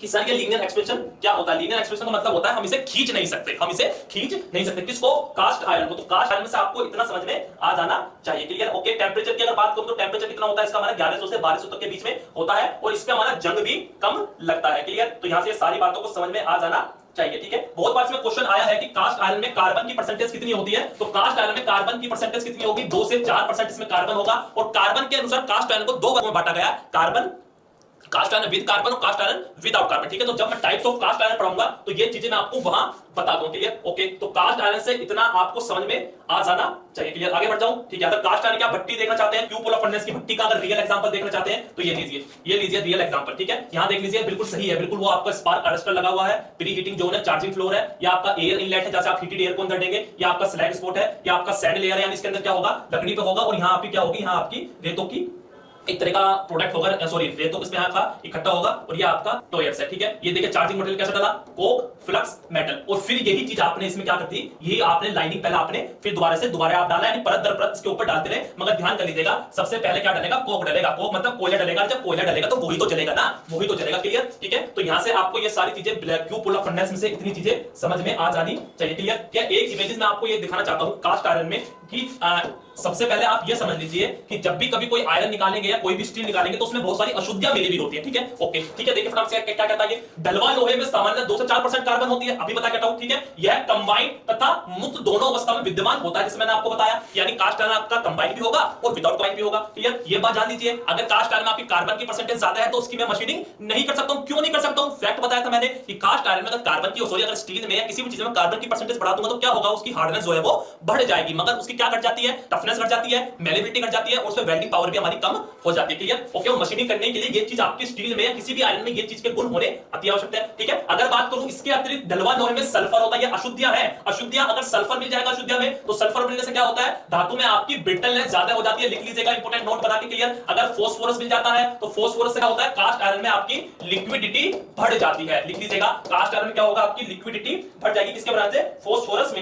कि सर ये लीनियर एक्सपेंशन क्या होता है। लीनियर एक्सपेंशन का मतलब होता है हम इसे खींच नहीं सकते, हम इसे खींच नहीं सकते। किसको, कास्ट आयरन को। तो कास्ट आयरन में से आपको इतना समझ में आ जाना चाहिए। Clear, okay. टेंपरेचर की अगर बात करूं तो टेंपरेचर कितना होता है इसका, हमारा 1100 से 1200 तक के बीच में होता है, और इसमें हमारा जंग भी कम लगता है। क्लियर, तो यहां से सारी बातों को समझ में आ जाना चाहिए। ठीक है, बहुत बार इसमें क्वेश्चन आया है कि कास्ट आयरन में कार्बन की परसेंटेज कितनी होती है। तो कास्ट आयरन में कार्बन की परसेंटेज कितनी होगी, 2 से 4% इसमें कार्बन होगा। और कार्बन के अनुसार कास्ट आयरन को दो वर्गों में बांटा गया, carbon cast iron with carbon और कास्ट आयरन विदाउट कार्बन। ठीक है, तो जब मैं टाइप्स ऑफ कास्ट आयरन पढ़ाऊंगा तो ये चीजें मैं आपको वहां बता दूं। Clear, okay. तो कास्ट आयरन से इतना आपको समझ में आ जाना चाहिए। क्लियर, आगे बढ़ जाऊं। ठीक है, अगर कास्ट आयरन की आप भट्टी देखना चाहते हैं, क्यूपोला फर्नेस की भट्टी का अगर रियल एग्जांपल देखना चाहते हैं, तो ये लीजिए रियल एग्जांपल। ठीक है, यहां देख लीजिए, बिल्कुल सही है, बिल्कुल वो आपका स्पार्क अरेस्टर लगा हुआ है, प्री हीटिंग जोन है, चार्जिंग फ्लोर है, या आपका एयर इनलेट है, जैसे आप हीटेड एयर को अंदर देंगे, या आपका स्लैग स्पॉट है, या आपका सैंड लेयर है, यानी इसके अंदर क्या होगा, लकड़ी पे होगा, और यहां आपकी क्या होगी, यहां आपकी रेतों की एक तरह का प्रोडक्ट होगा, सॉरी रेतों इसमें यहां का इकट्ठा होगा, और ये आपका टॉयर्स है। ठीक है, ये देखिए चार्जिंग मटेरियल कैसा डाला, कोक, फ्लक्स, मेटल, और फिर यही चीज आपने इसमें क्या कर दी, यही आपने लाइनिंग पहले आपने फिर दोबारा आप डाला, यानी परत दर परत इसके ऊपर डालते रहे। मगर ध्यान कर लीजिएगा, सबसे पहले क्या डलेगा, कोक डलेगा। कोक मतलब कोयला डलेगा, जब कोयला डलेगा तो वही तो जलेगा ना, वही तो जलेगा। क्लियर, ठीक है। तो यहां से आपको ये सारी चीजें क्यूपोला फर्नेस में से इतनी चीजें समझ में आ जानी चाहिए। क्लियर, क्या एक इमेजेस में आपको ये दिखाना चाहता हूं कास्ट आयरन में कि सबसे पहले आप ये समझ लीजिए कि जब भी कभी कोई आयरन निकालेंगे या कोई भी स्टील निकालेंगे, तो उसमें बहुत सारी अशुद्धियां मिली हुई होती है। ठीक है, ओके, ठीक है। देखिए फटाफट से क्या कहता है, ढलवा लोहे में सामान्यतः 2 से 4% कार्बन होती है, अभी बता कहता हूं। ठीक है, यह कंबाइंड तथा मुक्त दोनों अवस्था में विद्यमान होता है, जिसमें मैंने आपको बताया। यानी कास्ट आयरन आपका कंबाइंड भी होगा और विदाउट कंबाइंड भी होगा। क्लियर, ये बात जान लीजिए। अगर कास्ट आयरन में आपकी कार्बन की परसेंटेज ज्यादा है, तो उसकी मैं मशीनिंग नहीं कर सकता हूं। क्यों नहीं कर सकता हूं, फैक्ट बताया था मैंने कि कास्ट आयरन में अगर कार्बन की, सॉरी अगर स्टील में या किसी भी चीज में कार्बन की परसेंटेज बढ़ा दूंगा, तो क्या होगा, उसकी हार्डनेस जो है वो बढ़ जाएगी, मगर उसकी क्या घट जाती है, टफनेस घट जाती है, मैलिबिलिटी घट जाती है, और उसमें वेल्डिंग पावर भी हमारी कम हो जाती है। Clear, okay. और मशीनिंग करने के लिए ये चीज आपकी स्टील में या किसी भी आयरन में ये चीज के गुण होने अति आवश्यक है। ठीक है, अगर बात करूं इसके अतिरिक्त ढलवा लोहे में सल्फर होता है, ये अशुद्धियां है। अशुद्धियां अगर सल्फर मिल जाएगा अशुद्धियां में, तो सल्फर मिलने से क्या होता है, धातु में आपकी ब्रिटलनेस ज्यादा हो जाती है। लिख लीजिएगा, इंपोर्टेंट नोट बना के। क्लियर, अगर फास्फोरस मिल जाता है, तो फास्फोरस से क्या होता है, कास्ट आयरन में आपकी लिक्विडिटी बढ़ जाती है। लिख लीजिएगा, कास्ट आयरन में क्या होगा, आपकी लिक्विडिटी बढ़ जाएगी, किसके वजह से, फास्फोरस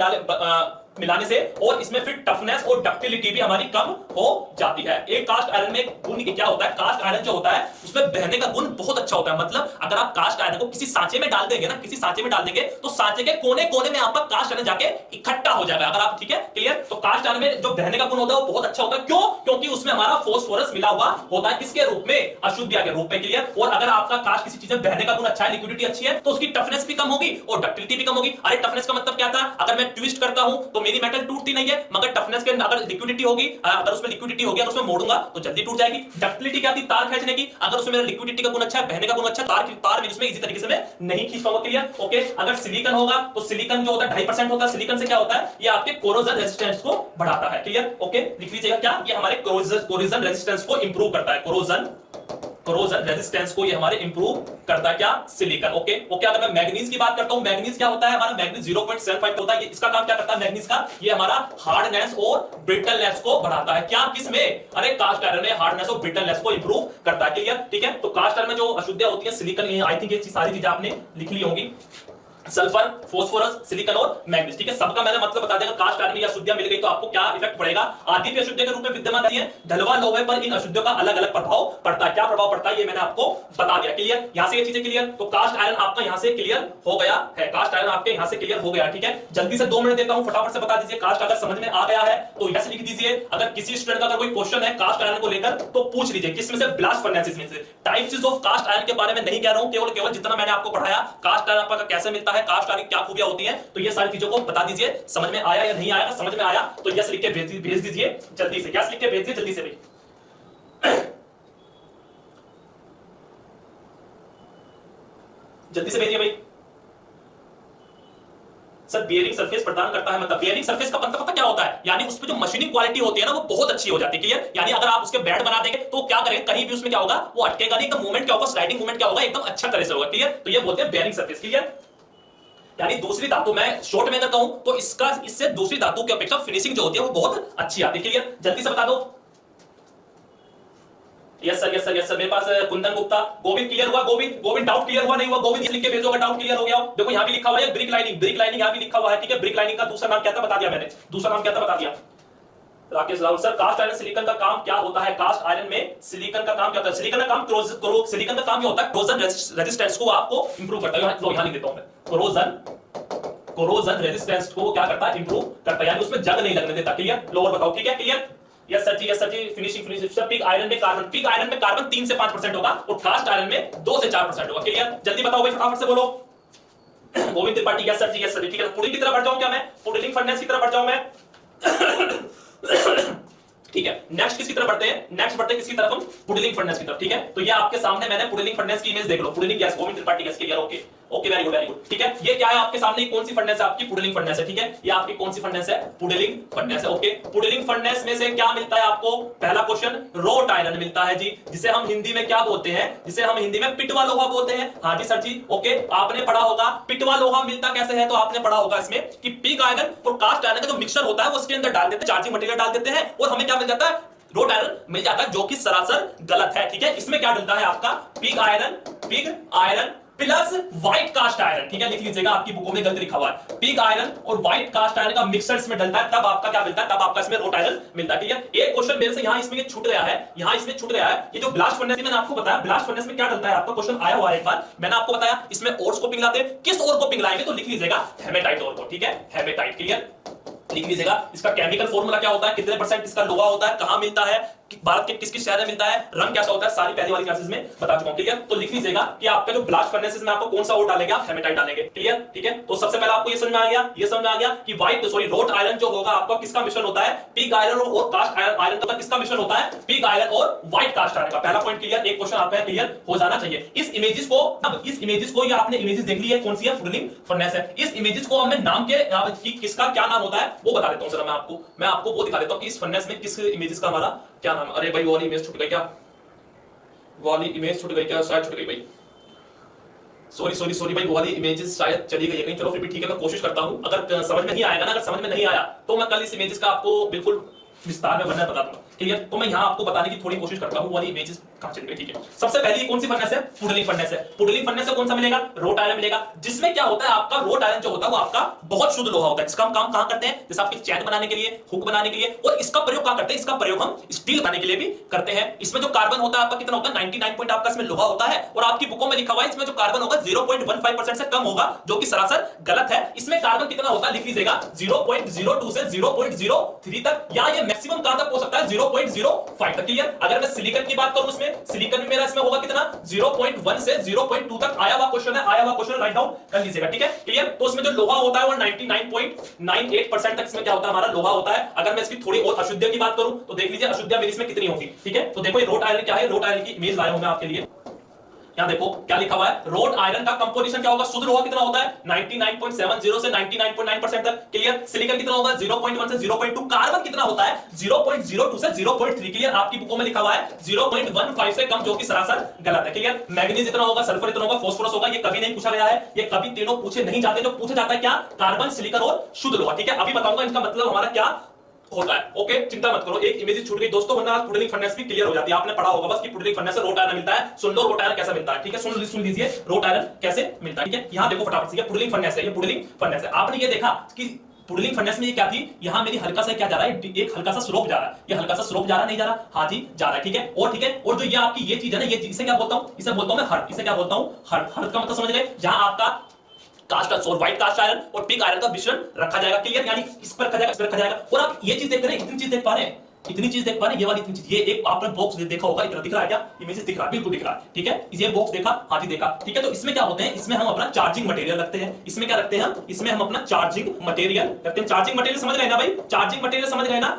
मिलाने से, और इसमें फिर टफनेस और डक्टिलिटी भी हमारी कम हो जाती है। एक कास्ट आयरन में गुण क्या होता है, कास्ट आयरन जो होता है उसमें बहने का गुण बहुत अच्छा होता है। मतलब अगर आप कास्ट आयरन को किसी सांचे में डाल देंगे ना, किसी सांचे में डाल देंगे, तो सांचे के कोने कोने में आपका कास्ट आयरन जाके इकट्ठा हो जाएगा। अगर आप, ठीक है, क्लियर। तो कास्ट आयरन में जो बहने का गुण होता है वो बहुत अच्छा होता है। क्यों, क्योंकि उसमें हमारा फास्फोरस मिला हुआ होता है, किसके रूप में, अशुद्धियां के रूप में। क्लियर, और अगर आपका कास्ट किसी चीज में बहने का गुण अच्छा है, लिक्विडिटी अच्छी है, तो उसकी टफनेस भी कम होगी और डक्टिलिटी भी कम होगी। अरे टफनेस का मतलब क्या था, अगर मैं ट्विस्ट करता हूं तो मेरी मेटल टूटती नहीं है, मगर टफनेस के अगर लिक्विडिटी होगी, अगर उसमें लिक्विडिटी होगी, अगर उसमें मोड़ूंगा तो जल्दी टूट जाएगी। डक्टिलिटी क्या थी, तार खींचने की, अगर उसमें मेरा लिक्विडिटी का गुण अच्छा है, बहने का गुण अच्छा है, तार में उसमें इजी तरीके से मैं नहीं खींच पाऊंगा। Clear, okay. अगर सिलिकॉन होगा, तो सिलिकॉन जो होता है 2.5% होता है, सिलिकॉन से क्या होता है, ये आपके कोरोजन रेजिस्टेंस को बढ़ाता है। Clear, okay. लिख लीजिएगा क्या, ये हमारे कोरोजन रेजिस्टेंस को इंप्रूव करता है, कोरोजन रेजिस्टेंस को ये हमारे इंप्रूव करता है, क्या, सिलिकॉन। Okay, okay. अगर मैं मैग्नीज की बात करता हूं, मैग्नीज क्या होता है, हमारा मैग्नीज 0.75 होता है, इसका काम क्या करता है मैग्नीज का, ये हमारा हार्डनेस और ब्रिटलनेस को बढ़ाता है। क्या, किसमें, अरे कास्ट आयरन में हार्डनेस और ब्रिटलनेस को इंप्रूव करता है। क्लियर, ठीक है। तो कास्ट आयरन में जो अशुद्धियां होती है, सिलिकॉन, आई थिंक ये सारी चीजें आपने लिख ली होंगी। सल्फर, फोस्फोरस, सिलिकॉन और मैग्नीज। ठीक है, सबका मैंने मतलब बता देगा। कास्ट आयरन या अशुद्धियां मिल गई तो आपको क्या इफेक्ट पड़ेगा। आदि भी अशुद्ध के रूप में विद्यमान है, ढलवा लोहे पर इन अशुद्धियों का अलग अलग प्रभाव पड़ता है। क्या प्रभाव पड़ता है ये मैंने आपको बता दिया। क्लियर, यहां से ये चीजें क्लियर। तो कास्ट आयरन आपका यहां से क्लियर हो गया है, कास्ट आयरन आपके यहां से क्लियर हो गया। ठीक है, जल्दी से 2 मिनट देता हूं, फटाफट से बता दीजिए। कास्ट अगर समझ में आ गया है तो यस लिख दीजिए। अगर किसी स्टूडेंट का अगर कोई क्वेश्चन है कास्ट आयरन को लेकर तो पूछ लीजिए। किसमें से, ब्लास्ट फर्नेसेस में से। टाइप्स ऑफ कास्ट आयरन के बारे में नहीं कह रहा हूं, केवल जितना मैंने आपको पढ़ाया कास्ट आयरन आपका कैसे मिलता है, कास्ट आयरन क्या खूबियां होती है, तो ये सारी चीजों को बता दीजिए। समझ में आया या नहीं आया। समझ में आया तो यस लिख के भेज दीजिए जल्दी से। यस लिख के भेज दीजिए जल्दी से भाई, जल्दी से भेजिए भाई। सर बियरिंग सरफेस प्रदान करता है, मतलब बियरिंग सरफेस का मतलब पता क्या होता है, यानी उसमें जो मशीनिंग क्वालिटी होती है ना वो बहुत अच्छी हो जाती है। क्लियर, यानी अगर आप उसके बेड बना देंगे तो क्या करेंगे, कहीं भी उसमें क्या होगा, वो अटकेगा नहीं, एकदम मूवमेंट क्या होगा, स्लाइडिंग मूवमेंट क्या होगा, एकदम अच्छा तरह से होगा। क्लियर, तो ये बोलते हैं बियरिंग सरफेस। क्लियर, यानी दूसरी धातु, मैं शॉर्ट में कहता हूं तो इसका इससे दूसरी धातु की अपेक्षा फिनिशिंग जो होती है वो बहुत अच्छी आती है। क्लियर, जल्दी से बता दो। Yes sir, yes sir, yes sir. मेरे पास कुंदन गुप्ता, गोविंद क्लियर हुआ, गोविंद डाउट क्लियर हुआ नहीं हुआ, गोविंद ये लिख के भेजो अगर डाउट क्लियर हो गया। देखो यहां भी लिखा हुआ है ब्रिक लाइनिंग यहां भी लिखा हुआ है। ठीक है, ब्रिक लाइनिंग का दूसरा नाम क्या था बता दिया मैंने, दूसरा नाम क्या था बता दिया। Rakesh Rahul sir, cast iron silicon का काम क्या होता है। कास्ट आयरन में सिलिकॉन का काम क्या होता है, सिलिकॉन का काम सिलिकॉन का काम क्या होता है, कोरोजन रेजिस्टेंस को आपको इंप्रूव करता है। यहां लिख देता हूं मैं, कोरोजन रेजिस्टेंस को क्या करता है, इंप्रूव करता है, यानी उसमें जंग नहीं लगने देता। क्लियर, लोअर बताओ। ठीक है, क्लियर, यस सर जी, यस सर जी। फिनिशिंग सर, पिग आयरन में कार्बन 3 से 5% होगा और कास्ट आयरन में 2 से 4% होगा। क्लियर, जल्दी बताओ भाई, फटाफट से बोलो। गोविंद त्रिपाठी, यस सर जी, यस सर जी। ठीक है, पुडिंग की तरफ बढ़ जाऊं क्या मैं, पुडिंग फर्नेस की तरफ बढ़ जाऊं मैं। ठीक है, नेक्स्ट किसकी तरफ बढ़ते हैं, नेक्स्ट बढ़ते हैं किसकी तरफ, हम पुडिंग फर्नेस की तरफ। ठीक है, तो ये आपके सामने मैंने पुडिंग फर्नेस की इमेज देख लो। पुडिंग gas, Govind Tripathi gas, clear, okay okay, very good very good. ठीक है, ये क्या है आपके सामने, कौन सी फर्नेस है आपकी, पुडिंग फर्नेस है। ठीक है, ये आपकी कौन सी फर्नेस है, पुडिंग फर्नेस है। ओके, पुडिंग फर्नेस में से क्या मिलता है आपको, पहला क्वेश्चन, रोट आयरन मिलता है जी, जिसे हम हिंदी में क्या बोलते हैं, जिसे हम हिंदी में पिटवा लोहा बोलते हैं। हाँ जी सर जी, ओके, आपने पढ़ा होगा पिटवा लोहा मिलता कैसे है, तो आपने पढ़ा होगा इसमें कि पिग आयरन और कास्ट आयरन का जो मिक्सचर होता है वो उसके अंदर डाल देते हैं, चार्जिंग मटेरियल डाल देते हैं और हमें क्या मिल जाता है, रोट आयरन मिल जाता है, जो कि सरासर गलत है। ठीक है, इसमें क्या डलता है आपका, pig iron plus white cast iron. ठीक है, लिख लीजिएगा, आपकी बुकों में गलत लिखा हुआ है, पिग आयरन और व्हाइट कास्ट आयरन का मिक्सचर इसमें डलता है, तब आपका क्या मिलता है, तब आपका इसमें रोट आयरन मिलता है। ठीक है, एक क्वेश्चन मेरे से यहां इसमें छूट गया है, यहां इसमें छूट गया है, ये जो ब्लास्ट फर्नेस मैंने आपको बताया, ब्लास्ट फर्नेस में क्या डलता है आपका, क्वेश्चन आया हुआ है एक बार, मैंने आपको बताया इसमें ओर्स को पिघलाते हैं, किस ओर को पिघलाएंगे, तो लिख लीजिएगा हेमेटाइट ओर को। ठीक है, हेमेटाइट। क्लियर, लिख लीजिएगा, इसका केमिकल फॉर्मूला क्या होता है, कितने परसेंट इसका लोहा होता है, कहां मिलता है, भारत के किस किस शहर में मिलता है, रंग कैसा होता है, सारी पहली वाली क्लासेस में बता चुका हूं। क्लियर, तो लिख लीजिएगा कि आपका जो ब्लास्ट फर्नेसेस में आपको कौन सा ओर डालेंगे, आप हेमेटाइट डालेंगे। क्लियर, ठीक है, तो सबसे पहले आपको ये समझ में आ गया कि रोट आयरन जो होगा आपका किसका मिश्रण होता है, पिग आयरन और कास्ट आयरन का किसका मिश्रण होता है, पिग आयरन और व्हाइट कास्ट आयरन का। पहला पॉइंट क्लियर, एक क्वेश्चन आपका क्लियर हो जाना चाहिए। इस इमेजेस को ये आपने इमेजेस देख ली है, कौन सी है, पुडिंग फर्नेस है। इस इमेजेस को हमने नाम के किसका क्या नाम होता है वो बता देता हूं सर, मैं आपको वो दिखा देता हूं कि इस फर्नेस में किस इमेजेस का हमारा क्या नाम है। अरे भाई, वो वाली इमेज छूट गई क्या, शायद छूट गई भाई, सॉरी भाई, वो वाली इमेजेस शायद चली गई है कहीं। चलो फिर भी ठीक है, मैं कोशिश करता हूं, अगर समझ में नहीं आएगा ना, अगर समझ में नहीं आया तो मैं कल इस इमेजेस का आपको बिल्कुल विस्तार में वर्णन बता दूंगा। क्लियर, तो मैं यहां आपको बताने की थोड़ी कोशिश करता हूं वाली इमेजेस कहां चली गई। ठीक है, सबसे पहली कौन सी फर्नेस है, पुडिंग फर्नेस है। पुडिंग फर्नेस से कौन सा मिलेगा, रोट आयरन मिलेगा, जिसमें क्या होता है आपका रोट आयरन जो होता है वो आपका बहुत शुद्ध लोहा होता है। इसका हम काम कहां करते हैं, जैसे आपकी चैन बनाने के लिए, हुक बनाने के लिए, और इसका प्रयोग कहां करते हैं, इसका प्रयोग हम स्टील बनाने के लिए भी करते हैं। इसमें जो कार्बन होता है आपका कितना होता है, 99 पॉइंट आपका इसमें लोहा होता है, और आपकी बुकों में लिखा हुआ है इसमें जो कार्बन होगा 0.15% से कम होगा, जो कि सरासर गलत है। इसमें कार्बन कितना होता है, लिख लीजिएगा 0.02 से 0.03 तक, या ये मैक्सिमम कहां तक हो सकता है, 0.05 तक। क्लियर, अगर मैं सिलिकॉन की बात करूं, इसमें सिलिकॉन में मेरा इसमें होगा कितना, 0.1 से 0.2 तक। आया हुआ क्वेश्चन राइट डाउन कर लीजिएगा। ठीक है, क्लियर, तो उसमें जो लोहा होता है वो 99.98% तक इसमें क्या होता है, हमारा लोहा होता है। अगर मैं इसकी थोड़ी और अशुद्धियों की बात करूं तो देख लीजिए अशुद्धियां मेरी इसमें कितनी होगी। ठीक है, तो देखो ये रोट आयरन क्या है, रोट आयरन की इमेज लाया हूं मैं आपके लिए। यहां देखो क्या लिखा हुआ है, रोट आयरन का कंपोजिशन क्या होगा, शुद्ध लोहा कितना होता है, 99.70 से 99.9% तक। क्लियर, सिलिकॉन कितना होगा, 0.1 से 0.2, कार्बन कितना होता है, 0.02 से 0.3। क्लियर, आपकी बुकों में लिखा हुआ है 0.15 से कम, जो कि सरासर गलत है। क्लियर, मैग्नीज इतना होगा, सल्फर इतना होगा, फास्फोरस होगा, ये कभी नहीं पूछा गया है, ये कभी तीनों पूछे नहीं जाते। जो पूछा जाता है क्या, कार्बन, सिलिकॉन और शुद्ध लोहा। ठीक है, अभी बताऊंगा इनका मतलब हमारा क्या होता है। ओके, चिंता मत करो, एक इमेज छूट गई दोस्तों, वरना पुडलिंग फर्नेस भी क्लियर हो जाती है। आपने पढ़ा होगा बस कि पुडलिंग फर्नेस से रोट आयरन मिलता है। सुन लो रोट आयरन कैसे मिलता है, ठीक है, सुन लीजिए रोट आयरन कैसे मिलता है, ठीक है। यहां देखो फटाफट से, ये पुडलिंग फर्नेस है, ये पुडलिंग फर्नेस है। आपने ये देखा कि पुडलिंग फर्नेस में ये क्या थी, यहां मेरी हल्का सा क्या जा रहा है, एक हल्का सा स्लोप जा रहा है, ये हल्का सा स्लोप जा रहा, नहीं जा रहा, हाँ जी जा रहा है, ठीक है। और ठीक है, और जो ये आपकी ये चीज है ना, ये इसे क्या बोलता हूं, इसे बोलता हूं मैं हर्ट, इसे क्या बोलता हूं हर्ट। हर्ट का मतलब समझ गए, जहां आपका कास्ट और व्हाइट कास्ट आयरन और पिग आयरन का मिश्रण रखा जाएगा, क्लियर, यानी इस पर रखा जाएगा, इस पर रखा जाएगा। और आप ये चीज देख रहे हैं, इतनी चीज देख पा रहे हैं, इतनी चीज देख पा रहे हैं, ये वाली इतनी चीज, ये एक आपने बॉक्स देखा होगा, इतना दिख रहा है क्या, इमेजेस दिख रहा है, बिल्कुल दिख रहा है, ठीक है। ये बॉक्स देखा, हाँ जी देखा, ठीक है। तो इसमें क्या होते हैं, इसमें हम अपना चार्जिंग मटेरियल रखते हैं। इसमें क्या रखते हैं हम, इसमें हम अपना चार्जिंग मटेरियल रखते हैं। चार्जिंग मटेरियल समझ गए ना भाई, चार्जिंग मटेरियल समझ गए ना,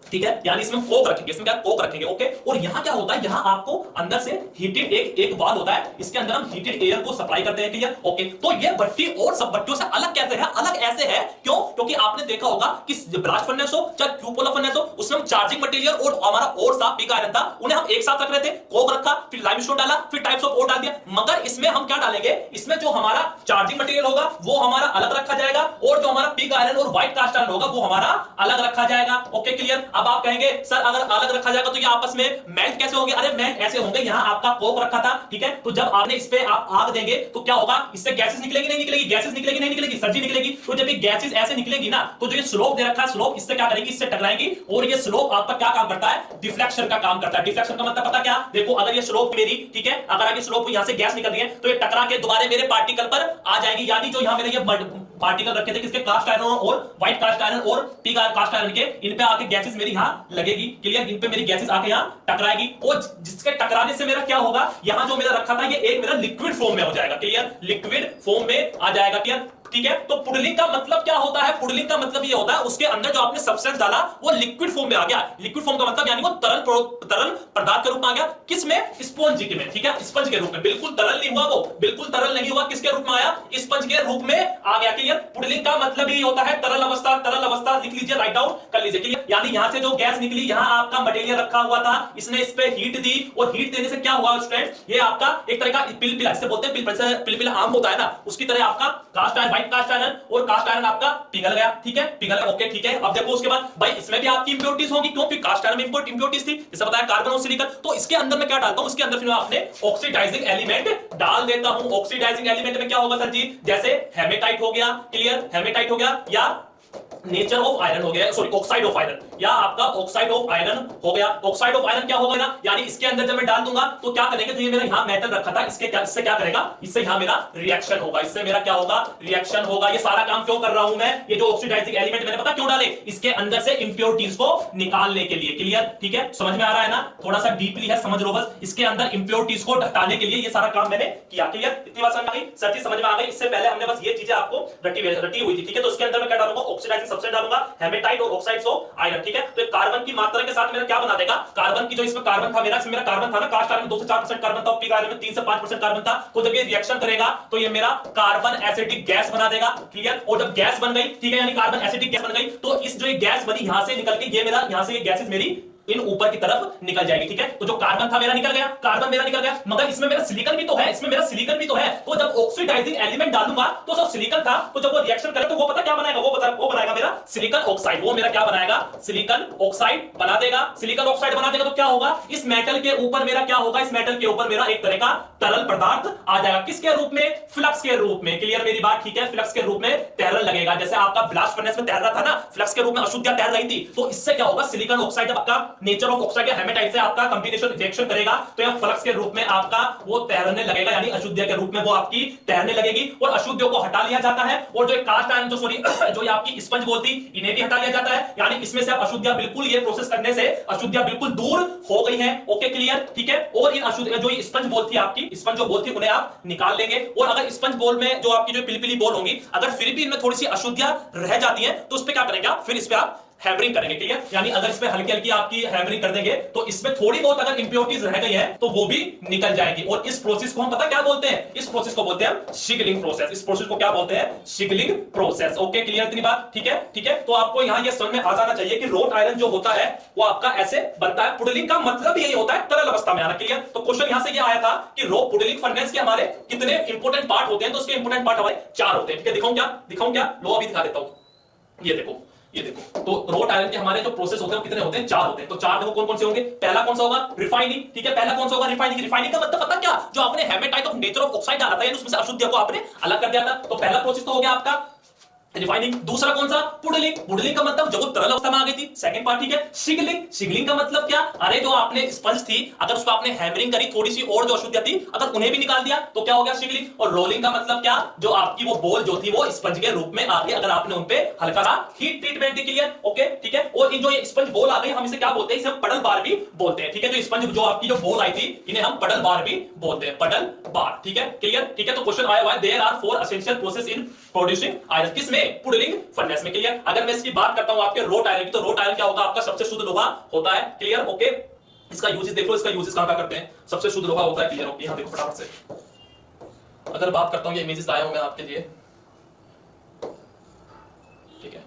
ठीक है। यानी इसमें कोक रखेंगे, इसमें क्या कोक रखेंगे, ओके। और यहां क्या होता है, यहां आपको अंदर से हीटेड एक वाल्व होता है, इसके अंदर हम हीटेड एयर को सप्लाई करते हैं, क्लियर, ओके। तो ये भट्टी और सब भट्टियों से अलग कैसे है, अलग ऐसे है, क्यों, क्योंकि आपने देखा होगा कि ब्लास्ट फर्नेस हो चाहे क्यूपोला फर्नेस हो, उसमें हम चार्जिंग मटेरियल और हमारा और सा पिग आयरन था, उन्हें हम एक साथ रख रहे थे, कोक रखा, फिर लाइमस्टोन डाला, फिर टाइप्स ऑफ ओर डाल दिया। मगर इसमें हम क्या डालेंगे, इसमें जो हमारा चार्जिंग मटेरियल होगा वो हमारा अलग रखा जाएगा, और जो हमारा पिग आयरन और व्हाइट कास्ट आयरन होगा वो हमारा अलग रखा जाएगा, ओके क्लियर। अब आप कहेंगे अगर अलग रखा जाएगा तो ये आपस में मेल्ट कैसे होंगे, अरे मेल्ट ऐसे होंगे, यहां आपका कोक रखा था, ठीक है। तो जब आपने इस पे आप आग देंगे तो क्या होगा, इससे गैसेस निकलेगी नहीं निकलेगी, गैसेस निकलेगी नहीं निकलेगी, सर्जी निकलेगी। तो जब ये गैसेस ऐसे निकलेगी ना, तो जो ये स्लोप दे रखा है, स्लोप इससे क्या करेगी, इससे टकराएगी, और ये स्लोप आपका क्या काम करता है, डिफ्लेक्शन का काम करता है। डिफ्लेक्शन का मतलब पता क्या, देखो अगर ये स्लोप मेरी, ठीक है, अगर आगे स्लोप यहां से गैस निकल रही है तो ये टकरा के दोबारा मेरे पार्टिकल पर आ जाएगी। यानी जो यहां मेरे ये पार्टिकल रखे थे किसके, कास्ट आयरन और व्हाइट कास्ट आयरन और पिग कास्ट आयरन के, इन पे आके गैसेस मेरी यहां लगेगी, क्लियर, इन पे मेरी गैसेस आके यहां टकराएगी, और जिसके टकराने से मेरा क्या होगा, यहां जो मेरा रखा था ये एक मेरा लिक्विड फॉर्म में हो जाएगा, क्लियर, लिक्विड फॉर्म में आ जाएगा, क्लियर, ठीक है। तो पुडलिंग का मतलब क्या होता है, पुडलिंग का मतलब ये होता है उसके अंदर जो आपने सब्सटेंस डाला वो लिक्विड फॉर्म में आ गया। लिक्विड फॉर्म का मतलब यानी वो तरल पदार्थ के रूप में आ गया, किसमें, स्पंज में, ठीक है, स्पंज के रूप में, बिल्कुल तरल नहीं हुआ, वो बिल्कुल तरल नहीं हुआ, किसके रूप में आया, स्पंज के रूप में आ गया, क्लियर। पुडलिंग का मतलब ये होता है तरल अवस्था, तरल अवस्था लिख लीजिए, राइट डाउन कर लीजिए, क्लियर। यानी यहां से जो गैस निकली, यहां आपका मटेरियल रखा हुआ था, इसने इस पे हीट दी, और हीट देने से क्या हुआ स्टूडेंट, ये आपका एक तरह का पिलपिला, जिसे बोलते हैं पिलपिला आम होता है ना, उसकी तरह आपका cast iron, white cast iron और कास्ट आयरन आपका पिघल गया, ठीक है, पिघल गया, ओके ठीक है। अब देखो उसके बाद भाई इसमें भी आपकी इंप्योरिटीज होंगी, क्यों, क्योंकि कास्ट आयरन में इंप्योरिटीज थी, जैसे बताया कार्बन और सिलिकॉन। तो इसके अंदर मैं क्या डालता हूं, इसके अंदर फिर मैं अपने ऑक्सीडाइजिंग एलिमेंट डाल देता हूं। ऑक्सीडाइजिंग एलिमेंट में क्या होगा सर जी, जैसे हेमेटाइट हो गया, क्लियर, हेमेटाइट हो गया, या नेचर ऑफ आयरन हो गया, सॉरी ऑक्साइड ऑफ आयरन, या आपका ऑक्साइड ऑफ आयरन हो गया। ऑक्साइड ऑफ आयरन क्या होगा ना, यानी इसके अंदर जब मैं डाल दूंगा तो क्या करेंगे, तो ये मेरा यहां मेटल रखा था, इसके क्या, इससे क्या करेगा, इससे यहां मेरा रिएक्शन होगा, इससे मेरा क्या होगा, रिएक्शन होगा। ये सारा काम क्यों कर रहा हूं मैं, ये जो ऑक्सीडाइजिंग एलिमेंट मैंने पता क्यों डाले, इसके अंदर से इंप्योरिटीज को निकालने के लिए, क्लियर, ठीक है, समझ में आ रहा है ना, थोड़ा सा डीपली है, समझ लो बस, इसके अंदर इंप्योरिटीज को हटाने के लिए ये सारा काम मैंने किया, क्लियर, इतनी बात समझ में आ गई, सर जी समझ में आ गई। इससे पहले हमने बस ये चीजें आपको रटी हुई थी, ठीक है। तो इसके अंदर मैं क्या डालूंगा, ऑक्सीडाइजिंग सब्सटेंस डालूंगा, हेमेटाइट और ऑक्साइड्स ऑफ आयरन, ठीक है। तो कार्बन की मात्रा के साथ मेरा क्या बना देगा, कार्बन की जो इसमें कार्बन था, मेरा इसमें मेरा कार्बन था ना, कास्ट आयरन में 2 से 4% कार्बन था, पिग आयरन में 3 से 5% कार्बन था। तो जब ये रिएक्शन करेगा तो ये मेरा कार्बन एसिडिक गैस बना देगा, क्लियर। और जब गैस बन गई, ठीक है, यानी कार्बन एसिडिक गैस बन गई, तो इस जो गैस बनी यहां से निकल के ये मेरा यहां से ये गैसेस मेरी इन ऊपर की तरफ निकल जाएगी, ठीक है। तो जो कार्बन था मेरा निकल गया, कार्बन मेरा निकल गया, मगर इसमें मेरा सिलिकॉन भी तो है, इसमें मेरा सिलिकॉन भी तो है। तो जब ऑक्सीडाइजिंग एलिमेंट डालूंगा तो जो सिलिकॉन था, तो जब वो रिएक्शन करे तो वो पता क्या बनाएगा, वो बनाएगा मेरा सिलिकॉन ऑक्साइड, वो मेरा क्या बनाएगा, सिलिकॉन ऑक्साइड बना देगा। सिलिकॉन ऑक्साइड बना देगा तो क्या होगा, इस मेटल के ऊपर मेरा क्या होगा, इस मेटल के ऊपर मेरा एक तरह का तरल पदार्थ आ जाएगा, किसके रूप में, फ्लक्स के रूप में, क्लियर मेरी बात, ठीक है, फ्लक्स के रूप में तैरने लगेगा। जैसे आपका ब्लास्ट फर्नेस में तैर रहा था ना, फ्लक्स के रूप में अशुद्धियां तैर रही थी, तो इससे क्या होगा, सिलिकॉन ऑक्साइड जब आपका नेचर ऑफ ऑक्साइड हेमेटाइट से आपका कॉम्बिनेशन रिएक्शन करेगा तो यह फ्लक्स के रूप में आपका वो तैरने लगेगा, यानी अशुद्धियों के रूप में वो आपकी तैरने लगेगी, और अशुद्धियों को हटा लिया जाता है। और जो कास्ट आयरन जो सॉरी जो ये आपकी स्पंज बोलती, इन्हें भी हटा लिया जाता है, यानी इसमें से अब अशुद्धियां बिल्कुल, ये प्रोसेस करने से अशुद्धियां बिल्कुल दूर हो गई हैं, ओके क्लियर, ठीक है। और इन अशुद्ध जो स्पंज बोलती आपकी, स्पंज जो बोलती उन्हें आप निकाल लेंगे। और अगर स्पंज बोल में जो आपकी जो पिलपिली बोल होंगी, अगर फिर भी इनमें थोड़ी सी अशुद्धियां रह जाती हैं तो उस पर क्या करेंगे आप, फिर इस पे आप हैमरिंग करेंगे, क्लियर, यानी अगर इसमें हल्की हल्की आपकी हैमरिंग कर देंगे तो इसमें थोड़ी बहुत अगर इंप्योरिटीज रह गई है तो वो भी निकल जाएगी। और इस प्रोसेस को हम पता क्या बोलते हैं, इस प्रोसेस को बोलते हैं शिगलिंग प्रोसेस। इस प्रोसेस को क्या बोलते हैं, शिगलिंग प्रोसेस, ओके क्लियर, इतनी बात, ठीक है, ठीक है। तो आपको यहां ये समझ में आ जाना चाहिए कि रोट आयरन जो होता है वो आपका ऐसे बनता है। पुडलिंग का मतलब यही होता है तरल अवस्था में आना, क्लियर। तो क्वेश्चन यहां से ये आया था कि पुडलिंग फर्नेस के हमारे कितने इंपोर्टेंट पार्ट होते हैं, तो उसके इंपोर्टेंट पार्ट हमारे 4 होते हैं, ठीक है। दिखाऊं क्या, लो अभी दिखा देता हूं, ये देखो ये देखो, तो रोट आयरन के हमारे जो प्रोसेस होते हैं कितने होते हैं? 4 होते हैं। तो 4 देखो कौन कौन से होंगे। पहला कौन सा होगा? रिफाइनिंग। ठीक है, पहला कौन सा होगा? रिफाइनिंग। रिफाइनिंग का मतलब पता क्या? जो आपने hematite of nature of oxide डाला था, यानी उसमें से अशुद्धियों को आपने अलग कर दिया था। तो पहला प्रोसेस तो हो गया आपका रिफाइनिंग। दूसरा कौन सा? पुडलिंग। पुडलिंग का मतलब जो तरल अवस्था में आ गई थी, सेकंड पार्ट। ठीक है, शिगलिंग। शिगलिंग का मतलब क्या? अरे जो आपने स्पंज थी, अगर उसको आपने हैमरिंग करी, थोड़ी सी और जो अशुद्धियां थी अगर उन्हें भी निकाल दिया तो क्या हो गया? शिगलिंग। और रोलिंग का मतलब क्या? जो आपकी वो बॉल जो थी वो स्पंज के रूप में आ गई, अगर आपने उनपे हल्का सा हीट ट्रीटमेंट दी। क्लियर? ओके, ठीक है। और इन जो ये स्पंज बॉल आ गई, हम इसे क्या बोलते हैं? इसे हम पडल बार भी बोलते हैं। ठीक है, जो स्पंज जो आपकी जो बॉल आई थी, इन्हें हम पडल बार भी बोलते हैं, पडल बार। ठीक है, क्लियर? ठीक है, तो क्वेश्चन आया हुआ है, there are 4 essential process in producing iron. किसमें? पुडलिंग फर्नेस में। क्लियर? अगर मैं इसकी बात करता हूं आपके रोट आयरन की, तो रोट आयरन क्या होगा? आपका सबसे शुद्ध लोहा होता है। क्लियर? ओके, इसका यूजेस देख लो, इसका यूजेस कहां करते हैं? सबसे शुद्ध लोहा होता है। क्लियर? ओके, यहां देखो फटाफट से, अगर बात करता हूं, ये इमेजेस लाया हूं मैं आपके लिए। ठीक है,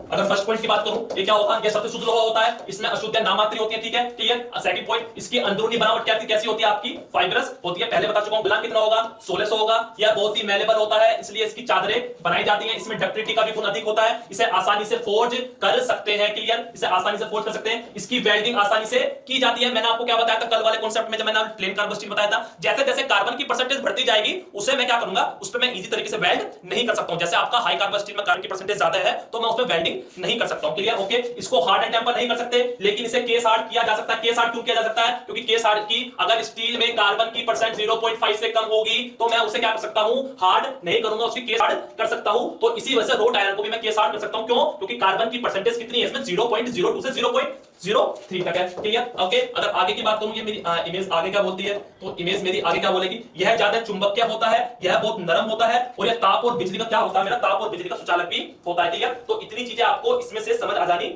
अगर फर्स्ट पॉइंट की बात करूं, ये क्या होता है? ये सबसे शुद्ध लोहा होता है, इसमें अशुद्धियां नामात्री होती है। ठीक है, क्लियर? सेकंड पॉइंट, इसकी अंदरूनी बनावट क्या कैसी होती है? आपकी फाइब्रस होती है। पहले बता चुका हूं, गुलाम कितना होगा? 1600 होगा। यह बहुत ही मेलेबल होता है, इसलिए इसकी चादरें बनाई जाती हैं। इसमें डक्टिलिटी का भी गुण अधिक होता है, इसे आसानी से फोर्ज कर सकते हैं। क्लियर? इसे आसानी से फोर्ज कर सकते हैं। इसकी वेल्डिंग आसानी से की जाती है। मैंने आपको क्या बताया था कल वाले कॉन्सेप्ट में, जब मैंने प्लेन कार्बन स्टील बताया था, जैसे जैसे कार्बन की परसेंटेज बढ़ती जाएगी, उसे मैं क्या करूंगा? उस पर मैं इजी तरीके से वेल्ड नहीं कर सकता हूं। जैसे आपका हाई कार्बन स्टील में कार्बन की परसेंटेज ज्यादा है, तो मैं उसमें वेल्डिंग नहीं कर सकता हूं। क्लियर? ओके, इसको हार्ड एंड टेम्पर नहीं कर सकते, लेकिन इसे केस हार्ड किया जा सकता है। केस हार्ड क्यों किया जा सकता है? क्योंकि केस हार्ड की अगर स्टील में कार्बन की परसेंट 0.5 से कम होगी, तो मैं उसे क्या कर सकता हूं? हार्ड नहीं करूंगा, उसकी केस हार्ड कर सकता हूं। तो इसी वजह से रोट आयरन को भी मैं केस हार्ड कर सकता हूं। क्यों? क्योंकि कार्बन की परसेंटेज कितनी है इसमें? 0.02 से 0.03 तक है। क्लियर? ओके, अगर आगे की बात करूं, ये मेरी इमेज आगे क्या बोलती है, तो इमेज मेरी आगे क्या बोलेगी? यह ज्यादा चुंबकीय होता है, यह बहुत नरम होता है, और यह ताप और बिजली का क्या होता है? मेरा ताप और बिजली का सुचालक भी होता है। क्लियर? तो इतनी चीजें आपको इसमें से समझ आ जानी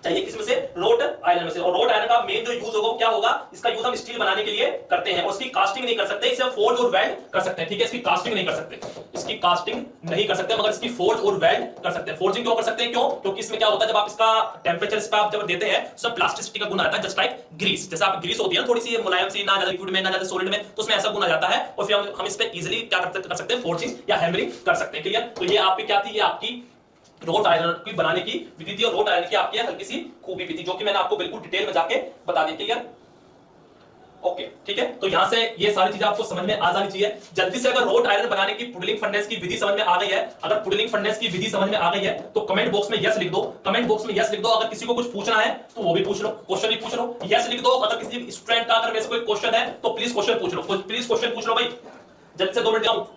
चाहिए। किसमें से? रोट आयरन में से। और रोट आयरन का मेन जो यूज होगा क्या होगा? इसका यूज हम स्टील बनाने के लिए करते हैं, और इसकी कास्टिंग नहीं कर सकते, इसे फोर्ज और वेल्ड कर सकते हैं। ठीक है, इसकी कास्टिंग नहीं कर सकते, इसकी कास्टिंग नहीं कर सकते, मगर इसकी फोर्ज और वेल्ड कर सकते हैं। फोर्जिंग क्यों कर सकते हैं? क्यों? क्योंकि इसमें क्या होता है, जब आप इसका टेंपरेचर इस पे आप जब देते हैं, तो प्लास्टिसिटी का गुण आता है, जस्ट लाइक ग्रीस। जैसे आप ग्रीस होती है ना, थोड़ी सी मुलायम सी, ना ज्यादा लिक्विड में ना ज्यादा सॉलिड में, तो उसमें ऐसा गुण आ जाता है, और फिर हम इस पे इजीली क्या कर सकते हैं? फोर्जिंग या हैमरिंग कर सकते हैं। क्लियर? तो ये आपकी क्या थी? ये आपकी रोट आयरन की बनाने की विधि थी, और रोट आयरन की आपकी हल्की सी खूबी भी थी, जो कि मैंने आपको बिल्कुल डिटेल में जाके बता दी। क्लियर? ओके, ठीक है, तो यहां से ये सारी चीजें आपको समझ में आ जानी चाहिए जल्दी से। अगर रोट आयरन बनाने की पुडलिंग फर्नेस की विधि समझ में आ गई है, अगर पुडलिंग फर्नेस की विधि समझ में आ गई है, तो कमेंट बॉक्स में यस लिख दो। कमेंट बॉक्स में यस लिख दो। अगर किसी को कुछ पूछना है तो वो भी पूछ लो, क्वेश्चन भी पूछ लो, यस लिख दो। अगर किसी स्टूडेंट का अगर मेरे से कोई क्वेश्चन है तो प्लीज क्वेश्चन पूछ लो, प्लीज क्वेश्चन पूछ लो भाई, जल्दी से 2 मिनट जाओ।